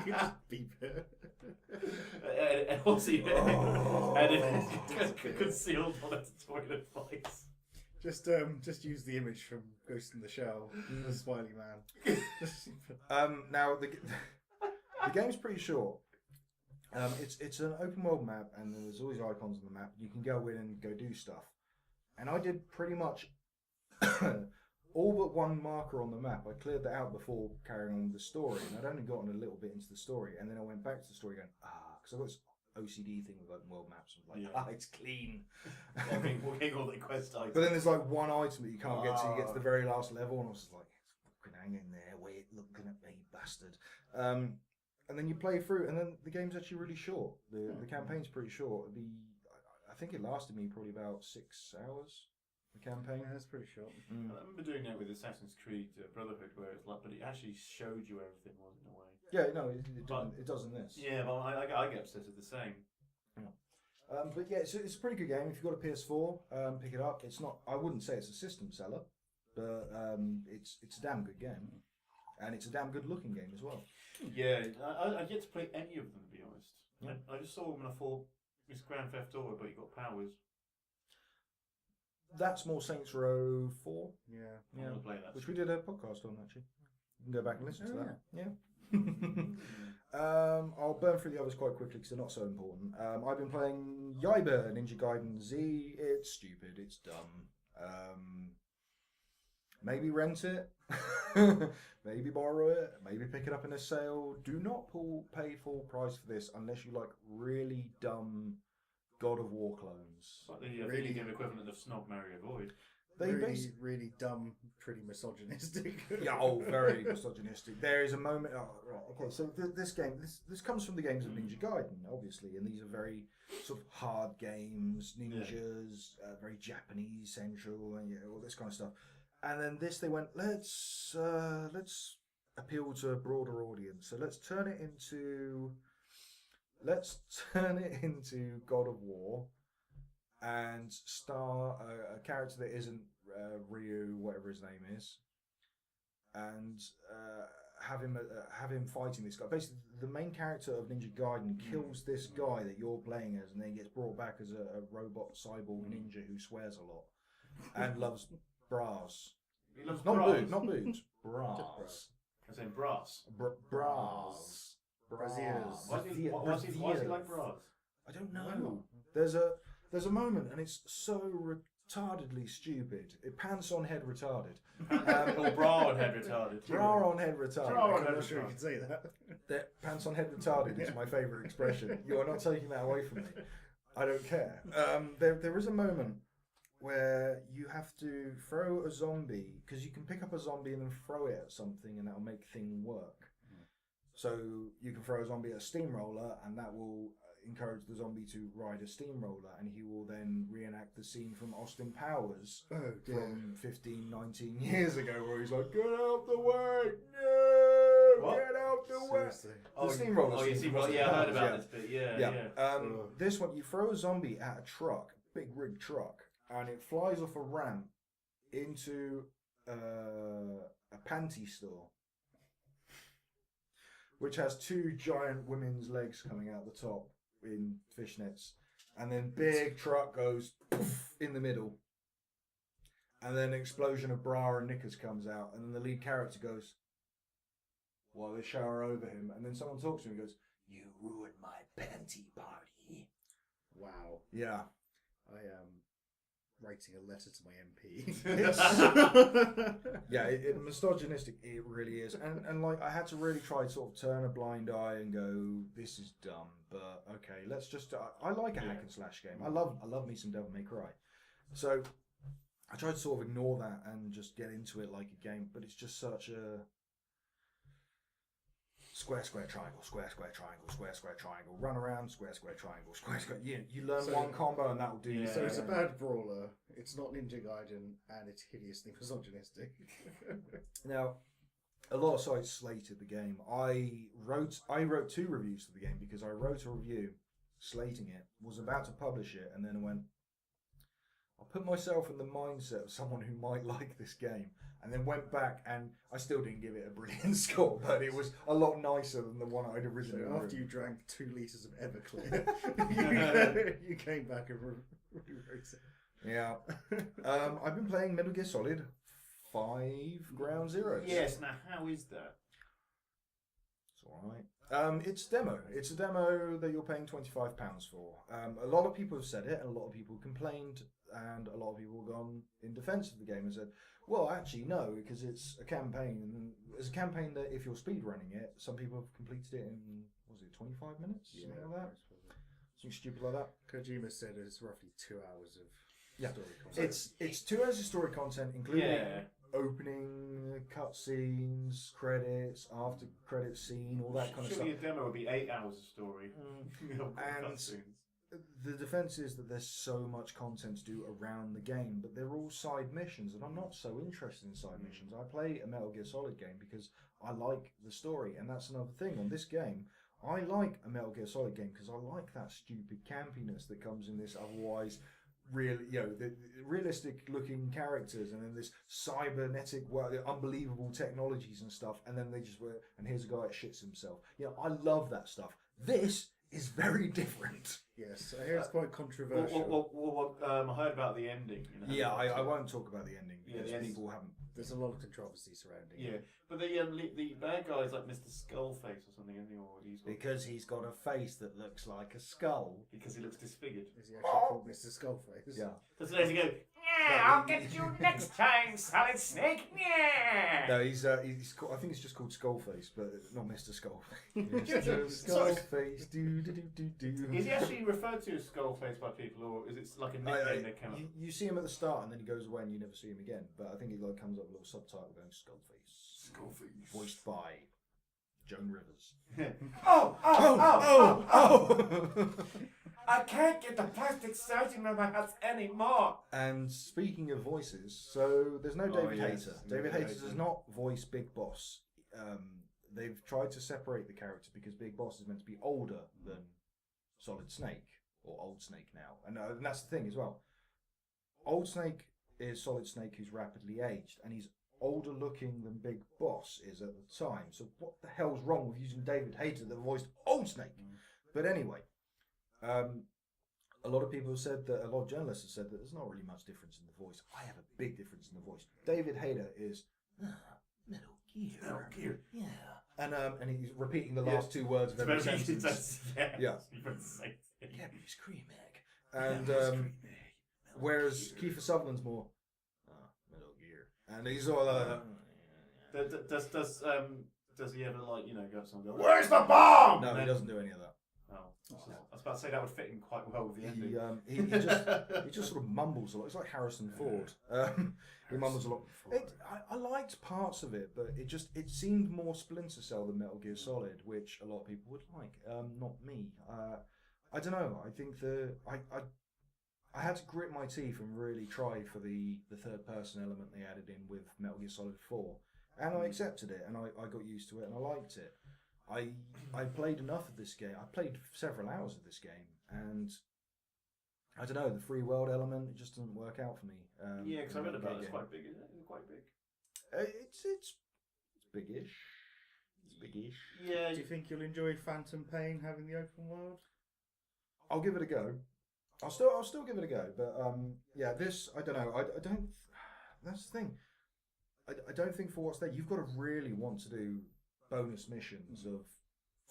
You just beep it. And also, and it's concealed on a toilet place. Just use the image from Ghost in the Shell, the smiley man. Now the game's pretty short. It's an open world map, and there's always icons on the map. You can go in and go do stuff. And I did pretty much all but one marker on the map. I cleared that out before carrying on with the story, and I'd only gotten a little bit into the story, and then I went back to the story going, because I've got this OCD thing with open world maps. I'm like, it's clean. We'll get all the quest items. But then there's like one item that you can't get to. You get to the very last level, and I was just like, fucking hang in there, wait, looking at me, bastard. And then you play through, and then the game's actually really short. The campaign's pretty short. I think it lasted me probably about 6 hours. The campaign. Yeah, that's pretty short. I remember doing that with Assassin's Creed Brotherhood, where it's like, but it actually showed you everything was in a way. Yeah, no, it does in this. Yeah, but I get obsessed with the same. But yeah, it's a pretty good game. If you've got a PS4, pick it up. It's not. I wouldn't say it's a system seller, but it's a damn good game, and it's a damn good looking game as well. Yeah, I've yet to play any of them, to be honest. Yeah. I just saw them and I thought, it's Grand Theft Auto, but you got powers. That's more Saints Row 4. Yeah. I'm gonna play that. Which we did a podcast on, actually. You can go back and listen to that. Yeah. I'll burn through the others quite quickly because they're not so important. I've been playing Yaiba Ninja Gaiden Z. It's stupid. It's dumb. Maybe rent it. Maybe borrow it. Maybe pick it up in a sale. Do not pay full price for this unless you like really dumb God of War clones. Like the video game equivalent of Snog Marry Avoid. They really dumb, pretty misogynistic. Yeah, very misogynistic. There is a moment. Oh, right, okay, so this game, this comes from the games of Ninja Gaiden, obviously, and these are very sort of hard games, ninjas, very Japanese central, and all this kind of stuff. And then they went, let's appeal to a broader audience. So let's turn it into God of War. And star a character that isn't Ryu, whatever his name is, and have him fighting this guy. Basically, the main character of Ninja Gaiden kills this guy that you're playing as, and then gets brought back as a robot cyborg ninja who swears a lot and loves bras. He loves not bras. boobs, not boobs, bras. As in brass. Bras. Braziers. Why does he like bras? I don't know. There's a moment, and it's so retardedly stupid. It pants on head retarded. Or bra on head retarded. Bra on head retarded. Bra on I'm head not sure you retarded. can say that. That pants on head retarded is my favourite expression. You are not taking that away from me. I don't care. There is a moment where you have to throw a zombie, because you can pick up a zombie and then throw it at something, and that'll make thing work. So you can throw a zombie at a steamroller, and that will encourage the zombie to ride a steamroller, and he will then reenact the scene from Austin Powers from 15, 19 years ago, where he's like, "Get out the way! No! What? Get out the Seriously. way!" The steamroller. Oh, you scene see, from well, Austin yeah, I heard Powers, about this bit. Yeah. This one, you throw a zombie at a truck, big rig truck, and it flies off a ramp into a panty store, which has two giant women's legs coming out the top in fishnets, and then big truck goes poof in the middle, and then an explosion of bra and knickers comes out, and then the lead character goes, while they shower over him, and then someone talks to him and goes, "You ruined my panty party." Wow. Yeah. I am writing a letter to my MP. Yeah, it misogynistic, it really is, and like I had to really try to sort of turn a blind eye and go, this is dumb, but okay, let's just. I like a hack and slash game. I love me some Devil May Cry, so I tried to sort of ignore that and just get into it like a game, but it's just such a square, square, triangle, square, square, triangle, square, square, triangle, run around, square, square, triangle, square, square. You learn one combo and that will do you. So it's a bad brawler. It's not Ninja Gaiden, and it's hideously misogynistic. Now, a lot of sites slated the game. I wrote 2 reviews for the game because I wrote a review slating it, was about to publish it, and then I went, I'll put myself in the mindset of someone who might like this game, and then went back, and I still didn't give it a brilliant score, but it was a lot nicer than the one I'd originally So written. after you drank 2 litres of Everclear, you came back and rewrote it. Yeah. I've been playing Metal Gear Solid 5 Ground Zeroes. Yes, now how is that? It's alright. It's demo. It's a demo that you're paying £25 for. A lot of people have said it, and a lot of people complained, and a lot of people have gone in defence of the game and said, well, actually, no, because it's a campaign, and it's a campaign that if you're speedrunning it, some people have completed it in, was it 25 minutes? Something like that? Something stupid like that. Kojima said it's roughly 2 hours of story content. It's 2 hours of story content, including opening, cutscenes, credits, after credit scene, all that kind of stuff. Surely a demo would be 8 hours of story. And the defense is that there's so much content to do around the game, but they're all side missions, and I'm not so interested in side missions. I play a Metal Gear Solid game because I like the story, and that's another thing. On this game, I like a Metal Gear Solid game because I like that stupid campiness that comes in this otherwise real, the realistic looking characters, and then this cybernetic, unbelievable technologies and stuff, and then they just were, and here's a guy that shits himself. I love that stuff. This is very different. Yes, I hear it's quite controversial. I heard about the ending. Yeah, I won't talk about the ending because Yeah, people haven't. There's a lot of controversy surrounding it. Yeah, but the bad guy is like Mr. Skullface or something, isn't he? Or Because he's got a face that looks like a skull. because he looks disfigured. Is he actually called Mr. Skullface? Yeah. Does he go? Yeah, I'll get you next time, Solid Snake. Yeah. No, he's called, I think it's just called Skullface, but not Mr. Skullface. Mr. Sorry. Skullface, do. Is he actually referred to as Skullface by people, or is it like a nickname they came up? You see him at the start, and then he goes away, and you never see him again. But I think he comes up with a little subtitle going Skullface, voiced by Joan Rivers. Oh! I can't get the plastic surgeon in my house anymore. And speaking of voices, so there's no David yes. Hayter. David Hayter does not voice Big Boss. They've tried to separate the character because Big Boss is meant to be older than Solid Snake, or Old Snake now. And that's the thing as well. Old Snake is Solid Snake who's rapidly aged, and he's older looking than Big Boss is at the time. So what the hell's wrong with using David Hayter that voiced Old Snake? But anyway, a lot of people have said that, a lot of journalists have said that there's not really much difference in the voice. I have a big difference in the voice. David Hayter is Metal Gear. Yeah. And he's repeating the last two words of every sentence. Yeah. Deputy Scream Egg. And whereas Kiefer Sutherland's more Metal Gear. And he's all Does he ever go up to someone and go, "Where's the bomb?" No, he doesn't do any of that. Oh, I was about to say that would fit in quite well with the ending. He just sort of mumbles a lot. It's like Harrison Ford. He mumbles a lot. I liked parts of it, but it seemed more Splinter Cell than Metal Gear Solid, which a lot of people would like. Not me. I don't know. I think I had to grit my teeth and really try for the third person element they added in with Metal Gear Solid 4, and I accepted it, and I got used to it, and I liked it. I played enough of this game. I played several hours of this game, and I don't know, the free world element, it just didn't work out for me. Yeah, because I read about it. It's quite big, isn't it? It's quite big. It's big-ish. It's big-ish. Yeah. Do you think you'll enjoy Phantom Pain having the open world? I'll give it a go. I'll still give it a go. But yeah, this I don't know. I don't. That's the thing. I don't think for what's there, you've got to really want to do bonus missions of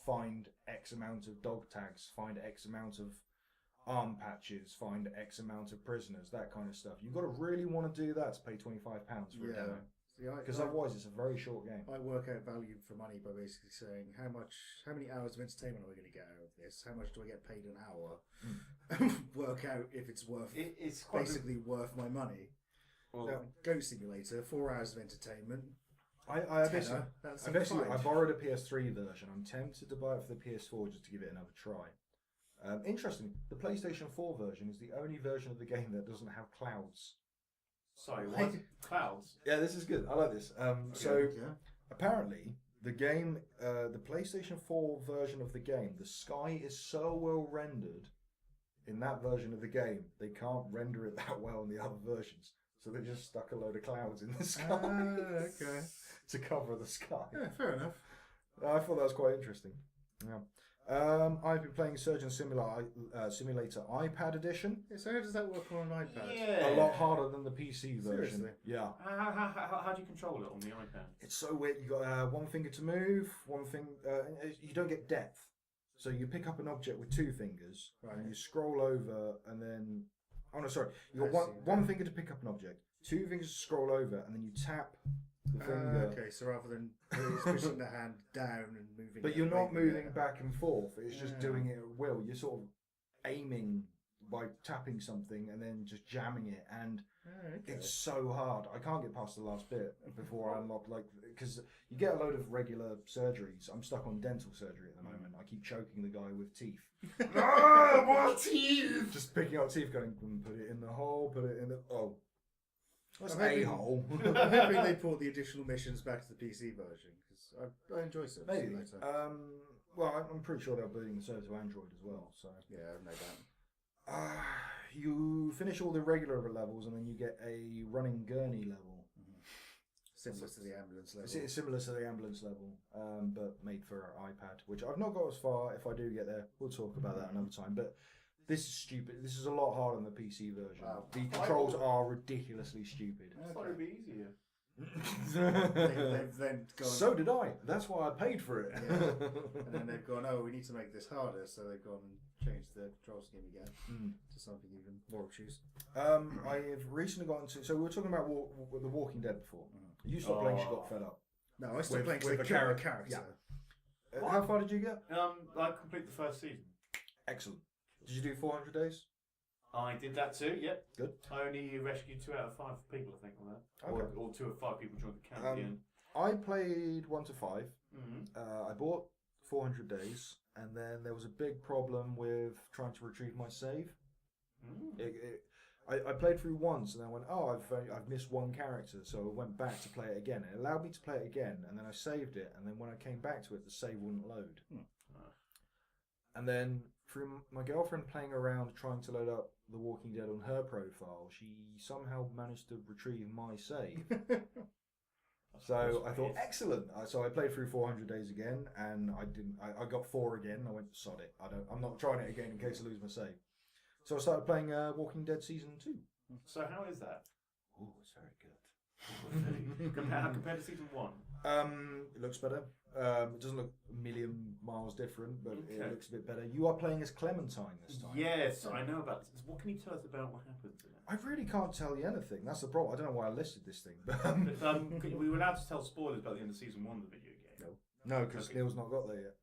find X amount of dog tags, find X amount of arm patches, find X amount of prisoners, that kind of stuff. You've got to really want to do that to pay £25 for a demo. Because otherwise it's a very short game. I work out value for money by basically saying how many hours of entertainment are we going to get out of this? How much do I get paid an hour? Work out if it's worth it's basically worth my money. Well, now, Goat Simulator, 4 hours of entertainment. I borrowed a PS3 version. I'm tempted to buy it for the PS4 just to give it another try. Interesting, the PlayStation 4 version is the only version of the game that doesn't have clouds. Sorry, what? Clouds? Yeah, this is good. I like this. Apparently, the game, the PlayStation 4 version of the game, the sky is so well rendered in that version of the game, they can't render it that well in the other versions. So they just stuck a load of clouds in the sky Okay. to cover the sky. Yeah, fair enough. I thought that was quite interesting. Yeah. I've been playing Surgeon Simulator iPad edition. Yeah, so how does that work on an iPad? Yeah. A lot harder than the PC version. Seriously? Yeah. How do you control it on the iPad? It's so weird. You got one finger to move, you don't get depth. So you pick up an object with 2 fingers, Right. and you scroll over, and then... Oh no, sorry. You got one finger to pick up an object, 2 fingers to scroll over, and then you tap the finger. Okay, so rather than pushing the hand down and moving... But you're not moving back and forth. It's just doing it at will. You're sort of aiming by tapping something and then just jamming it, and it's so hard. I can't get past the last bit before I unlock, because you get a load of regular surgeries. I'm stuck on dental surgery at the moment. I keep choking the guy with teeth. More teeth! Just picking up teeth, going, put it in the hole, put it in the... Oh. That's I'm a hole. hoping they brought the additional missions back to the PC version, because I enjoy Service Maybe. Simulator. Well, I'm pretty sure they're building the server to Android as well. So Yeah, no doubt. you finish all the regular levels, and then you get a running gurney level. Similar to the ambulance level. It's similar to the ambulance level, but made for iPad, which I've not got as far. If I do get there, we'll talk about that another time. But this is stupid. This is a lot harder than the PC version. Wow. The controls are ridiculously stupid. I thought it'd be easier. They've then gone. So did I. That's why I paid for it. Yeah. And then they've gone, oh, we need to make this harder, so they've gone and changed the control scheme again to something even more obtuse. I have recently gotten to. So we were talking about The Walking Dead before. You stopped playing. She got fed up. No, I still playing with with a a character. Yeah. How far did you get? I completed the first season. Excellent. Did you do 400 days? I did that too. Yep. Good. I only rescued 2 out of 5 people, I think, on that. Okay. Or 2 of 5 people joined the camp at the end. I played 1 to 5. Mm-hmm. I bought 400 days, and then there was a big problem with trying to retrieve my save. I played through once, and I went, oh, I've missed one character, so I went back to play it again. It allowed me to play it again, and then I saved it, and then when I came back to it, the save wouldn't load. And then through my girlfriend playing around trying to load up The Walking Dead on her profile, she somehow managed to retrieve my save. So I thought, excellent. So I played through 400 days again, and I got 4 again. I went, sod it. I'm not trying it again in case I lose my save. So I started playing Walking Dead Season 2. So how is that? Oh, it's very good. Compared to Season 1? It looks better. It doesn't look a million miles different, but it looks a bit better. You are playing as Clementine this time. Yes, I know about this. What can you tell us about what happens in it? I really can't tell you anything. That's the problem. I don't know why I listed this thing. But, we were allowed to tell spoilers about the end of Season 1 of the video game. no, because Neil's not got there yet.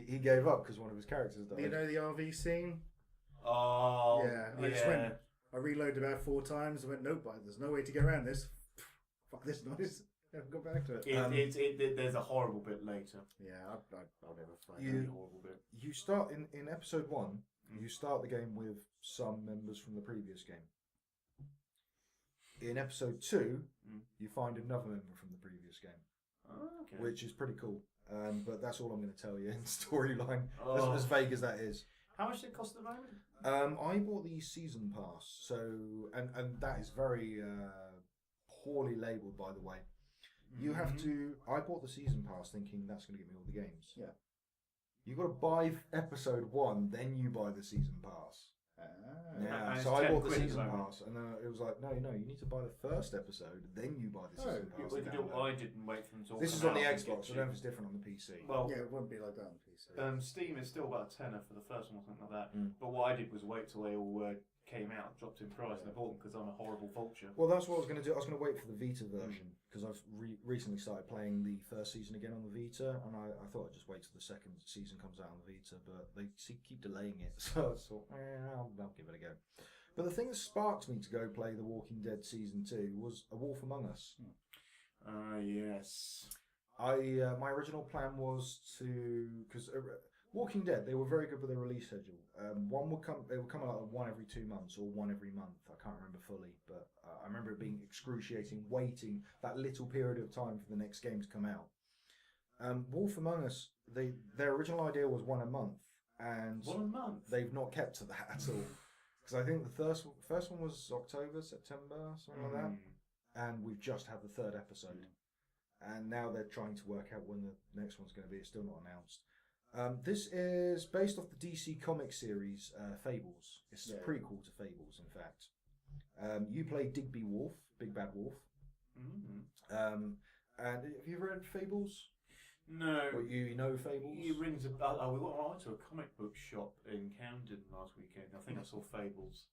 He gave up because one of his characters died. You know the RV scene? Oh, yeah. I just went. I reloaded about 4 times and went, nope, there's no way to get around this. Fuck this noise. Never got back to it. There's a horrible bit later. Yeah, I'll never find a horrible bit. You start in episode 1. You start the game with some members from the previous game. In episode 2, you find another member from the previous game, which is pretty cool. But that's all I'm going to tell you in storyline. As vague as that is. How much did it cost at the moment? I bought the season pass, so and that is very poorly labelled, by the way. You have to. I bought the season pass thinking that's going to give me all the games. Yeah. You've got to buy episode 1, then you buy the season pass. Yeah. And So I bought the £10 season at the moment. pass, and it was like, no, you need to buy the first episode, then you buy the season pass. I didn't wait for them to all This is come on the out and Xbox. get I don't know if it's different on the PC. Well, yeah, it wouldn't be like that on PC. Steam is still about a tenner for the first one or something like that. But what I did was wait till they all came out, dropped in price, and I bought them because I'm a horrible vulture. Well, that's what I was going to do. I was going to wait for the Vita version because I've recently started playing the first season again on the Vita, and I thought I'd just wait till the second season comes out on the Vita, but they keep delaying it, so I thought, I'll give it a go. But the thing that sparked me to go play The Walking Dead Season 2 was A Wolf Among Us. Yes. My original plan was to, because Walking Dead, they were very good with their release schedule. They would come out 1 every 2 months or 1 every month. I can't remember fully, but I remember it being excruciating, waiting that little period of time for the next game to come out. Wolf Among Us, their original idea was 1 a month, and 1 a month. They've not kept to that at all. Because I think the first one was October, September, something like that, and we've just had the 3rd episode, and now they're trying to work out when the next one's going to be. It's still not announced. This is based off the DC comic series Fables. It's a prequel to Fables, in fact. You play Digby Wolf, Big Bad Wolf. And have you read Fables? No. Or you know Fables? It rings a bell. I went to a comic book shop in Camden last weekend. I think I saw Fables.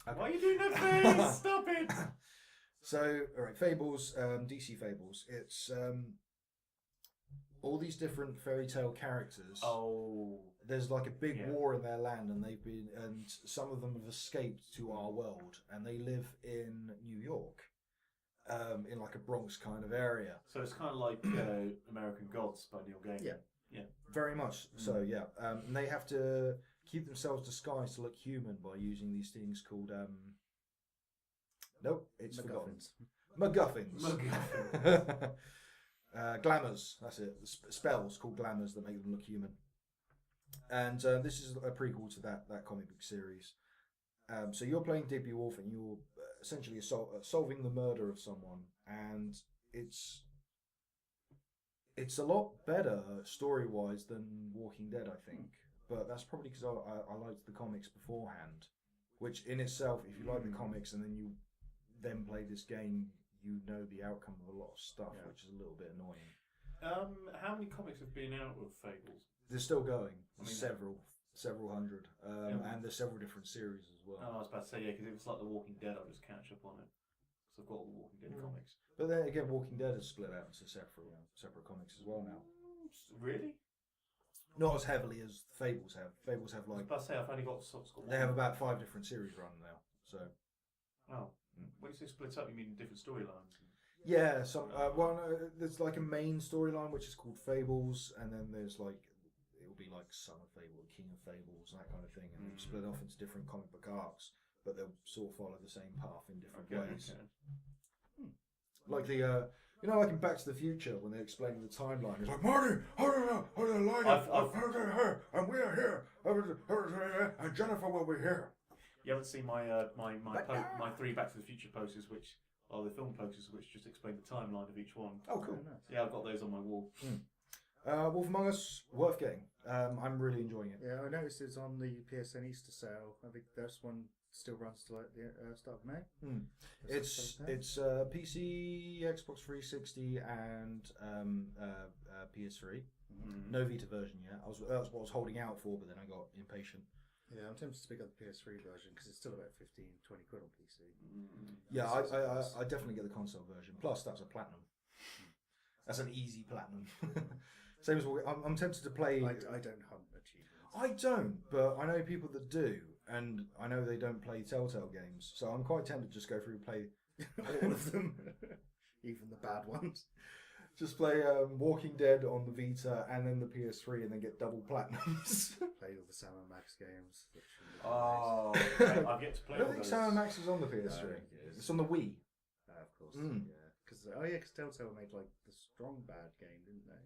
Okay. Why are you doing that face? Stop it! So, alright, Fables, DC Fables. It's all these different fairy tale characters. Oh. There's like a big war in their land, and some of them have escaped to our world, and they live in New York. In like a Bronx kind of area. So it's kind of like American Gods by Neil Gaiman. Yeah. Very much so, yeah. And they have to keep themselves disguised to look human by using these things called... nope, it's forgotten. MacGuffins. MacGuffins. Glamours, that's it. Spells called glamours that make them look human. And this is a prequel to that comic book series. So you're playing Digby Wolf and you're essentially solving the murder of someone, and it's a lot better story-wise than Walking Dead, I think. But that's probably because I liked the comics beforehand, which in itself, if you like the comics and then you then play this game, you know the outcome of a lot of stuff, which is a little bit annoying. How many comics have been out of Fables? They're still going. I mean, several hundred, and there's several different series as well. Oh, I was about to say, because if it's like The Walking Dead, I'll just catch up on it. Because I've got all the Walking Dead comics. But then again, Walking Dead is split out into separate comics as well now. Really? Not as heavily as Fables have. Fables have I was like about to say, I've only got sort of they have about 5 different series run now. So when you say split up, you mean different storylines? yeah, there's like a main storyline which is called Fables, and then there's like it'll be like Son of Fable, King of Fables, that kind of thing, and they'll split off into different comic book arcs, but they'll sort of follow the same path in different ways. Okay. Like the like in Back to the Future when they're explaining the timeline, it's like Marty, and we are here, and Jennifer will be here. You haven't seen my my 3 Back to the Future posters, which are the film posters, which just explain the timeline of each one. Oh, cool. Yeah, I've got those on my wall. Wolf Among Us, worth getting. I'm really enjoying it. Yeah, I noticed it's on the PSN Easter sale. I think this one still runs to like the start of May. It's PC, Xbox 360, and PS3. No Vita version yet. That's what I was holding out for, but then I got impatient. Yeah, I'm tempted to pick up the PS3 version because it's still about 15, 20 quid on PC. Yeah, I definitely get the console version. Plus, that's a platinum. That's an easy platinum. Same as I'm tempted to play. I don't hunt achievements. I don't, but I know people that do, and I know they don't play Telltale games, so I'm quite tempted to just go through and play all of them, even the bad ones. Just play Walking Dead on the Vita and then the PS3, and then get double platinums. Play all the Sam and Max games. Oh, I've yet to play. I don't think Sam and Max is on the PS3. No, it's on the Wii. Of course. Yeah, because Telltale made like the Strong Bad game, didn't they?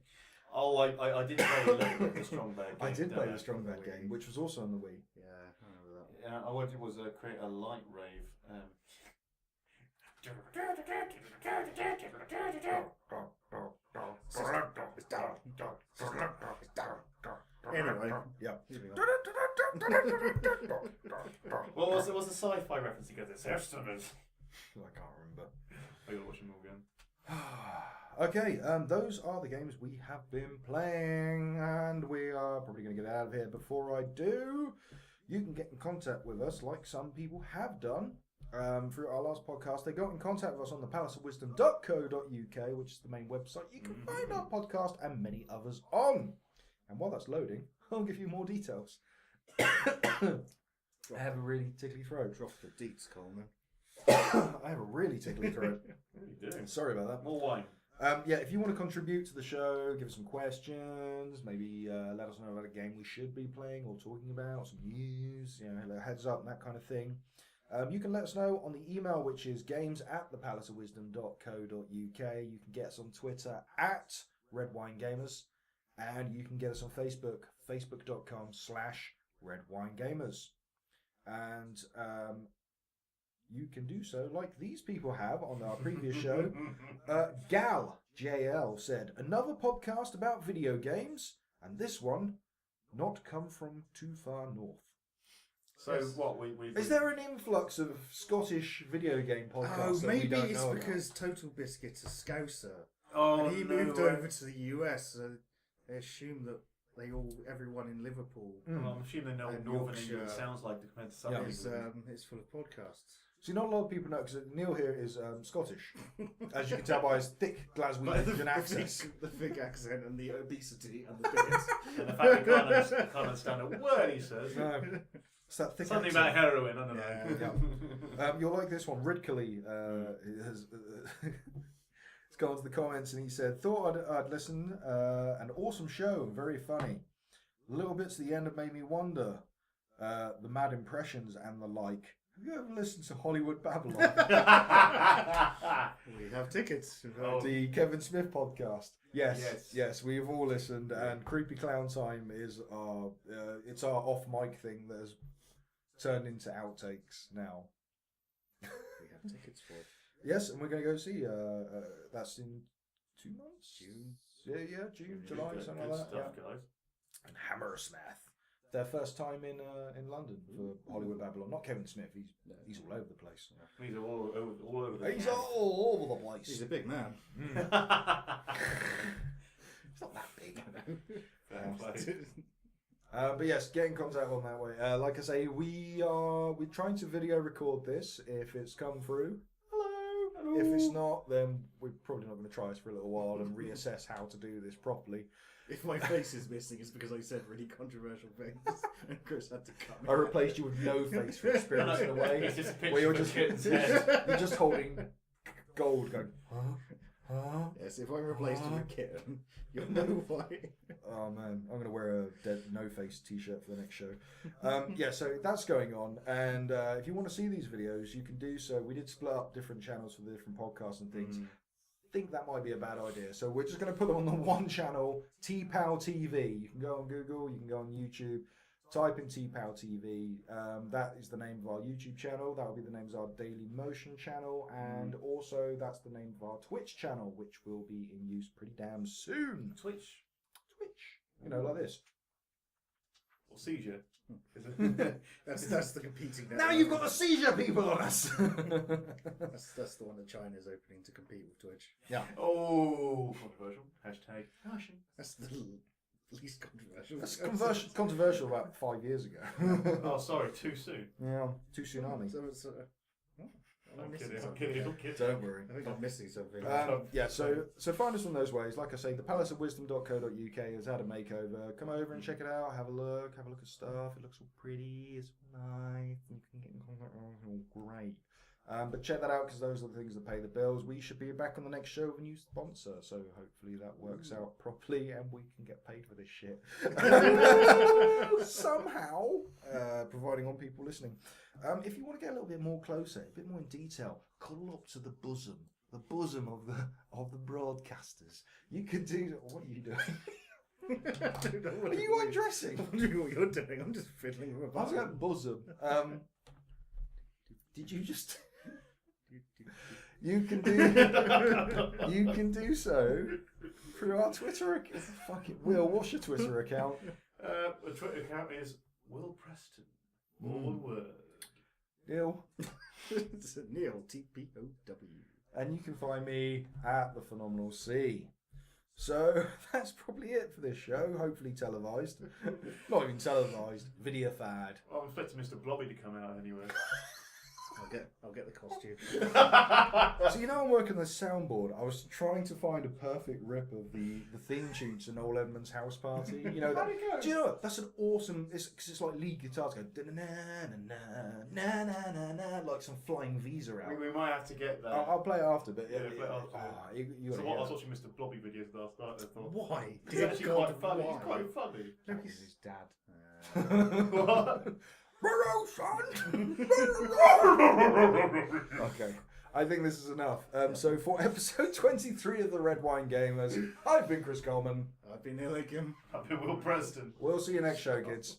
Oh, I did play a little bit of the Strong Bad game. I did play the Strong Bad game, which was also on the Wii. Yeah, I remember that. Yeah, I wanted was create a light rave. Anyway, yeah. What's the sci-fi reference he goes? It's estimates. I can't remember. I gotta watch them all again. Okay, those are the games we have been playing, and we are probably going to get out of here. Before I do, you can get in contact with us like some people have done. Through our last podcast, they got in contact with us on the palaceofwisdom.co.uk, which is the main website you can find our podcast and many others on. And while that's loading, I'll give you more details. I have a really tickly throat. Drop the deets, Coleman. I have a really tickly throat. You do. Sorry about that. More wine. Yeah, if you want to contribute to the show, give us some questions, maybe let us know about a game we should be playing or talking about, some news, heads up and that kind of thing. You can let us know on the email, which is games@thepalaceofwisdom.co.uk. You can get us on Twitter @RedWineGamers, and you can get us on Facebook, facebook.com/RedWineGamers. And you can do so like these people have on our previous show. Gal, JL, said, another podcast about video games, and this one not come from too far north. So what we is there an influx of Scottish video game podcasts? Oh, maybe that we don't it's know because Total Biscuit's a Scouser. Oh, and he moved over to the US, so they assume that everyone in Liverpool Well, I'm assuming they know what And Northern Yorkshire England sounds like compared to Southern England. is full of podcasts. See, not a lot of people know, because Neil here is Scottish, as you can tell by his thick Glaswegian accent. The thick accent and the obesity and the beard. And the fact you can't understand a word he says. No, it's that thick Something accent. about heroin, I don't know. Yeah. You'll like this one. Ridcully has gone to the comments and he said, thought I'd listen. An awesome show, very funny. Little bits at the end have made me wonder. The mad impressions and the like. you ever listened to Hollywood Babylon? We have tickets. The Kevin Smith podcast. Yes, we've all listened, and Creepy Clown Time is our it's our off mic thing that has turned into outtakes now. We have tickets for it. Yes, and we're going to go see. That's in 2 months. June. Yeah, June, July, something like that. Stuff, guys. And Hammersmith. Their first time in London for Hollywood Babylon. Not Kevin Smith. He's all over the place. He's all over the He's all over the place. He's a big man. He's not that big. But yes, get in contact on that way. Like I say, we're trying to video record this. If it's come through, hello. If it's not, then we're probably not going to try this for a little while and reassess how to do this properly. If my face is missing, it's because I said really controversial things, and Chris had to cut me. I replaced you with no face for experience in a way. It's just a picture where you're of a just kid's head. you're just holding gold, going. Huh? Yes, if I'm replaced with a kitten, you'll know why. Oh man, I'm gonna wear a dead no face t-shirt for the next show. Yeah, so that's going on, and if you want to see these videos, you can do so. We did split up different channels for the different podcasts and things. Think that might be a bad idea, so we're just going to put them on the one channel, T-Pow TV. You can go on Google, you can go on YouTube, type in T-Pow TV. That is the name of our YouTube channel. That will be the name of our Daily Motion channel, and also that's the name of our Twitch channel, which will be in use pretty damn soon. Twitch. You know, like this. Or seizure. That's the competing. Now you've got the seizure people on us. That's the one that China's opening to compete with Twitch. Yeah. Oh, controversial. Hashtag caution. That's the least controversial. That's controversial about 5 years ago. Oh, sorry, too soon. Yeah, too tsunami. I'm kidding. Don't worry. I think I'm missing something. Yeah, so find us on those ways. Like I say, thepalaceofwisdom.co.uk has had a makeover. Come over and check it out. Have a look at stuff. It looks all pretty. It's nice. You can get in contact. Oh, great. But check that out because those are the things that pay the bills. We should be back on the next show with a new sponsor, so hopefully that works out properly and we can get paid for this shit somehow. Providing on people listening. If you want to get a little bit more closer, a bit more in detail, cuddle up to the bosom of the broadcasters. You could do. What are you doing? I don't know what Are you undressing? I'm wondering what you're doing. I'm just fiddling with a I was button. going bosom. Did you just? You can do so through our Twitter account. Fuck it, Will. What's your Twitter account? The Twitter account is Will Preston. All one word. Neil. It's Neil TPOW. And you can find me at the Phenomenal C. So that's probably it for this show. Hopefully televised. Not even televised. Video fad. I'm expecting Mr. Blobby to come out anyway. I'll get the costume. So you know I'm working on the soundboard. I was trying to find a perfect rip of the theme tune to Noel Edmonds' House Party. You know that? Do you know what? That's an awesome. It's like lead guitars go na na na na na like some flying V's around. We might have to get that. I'll play it after, but Yeah, play it after. You So gotta what, I hear was it. watching Mr. Blobby videos last night and I thought, Why? it's actually quite funny. It's quite funny. That was his dad. What? Burrow, son! Okay, I think this is enough. So for episode 23 of the Red Wine Gamers, I've been Chris Coleman. I've been Neil Aiken. I've been Will Preston. We'll see you next show, kids.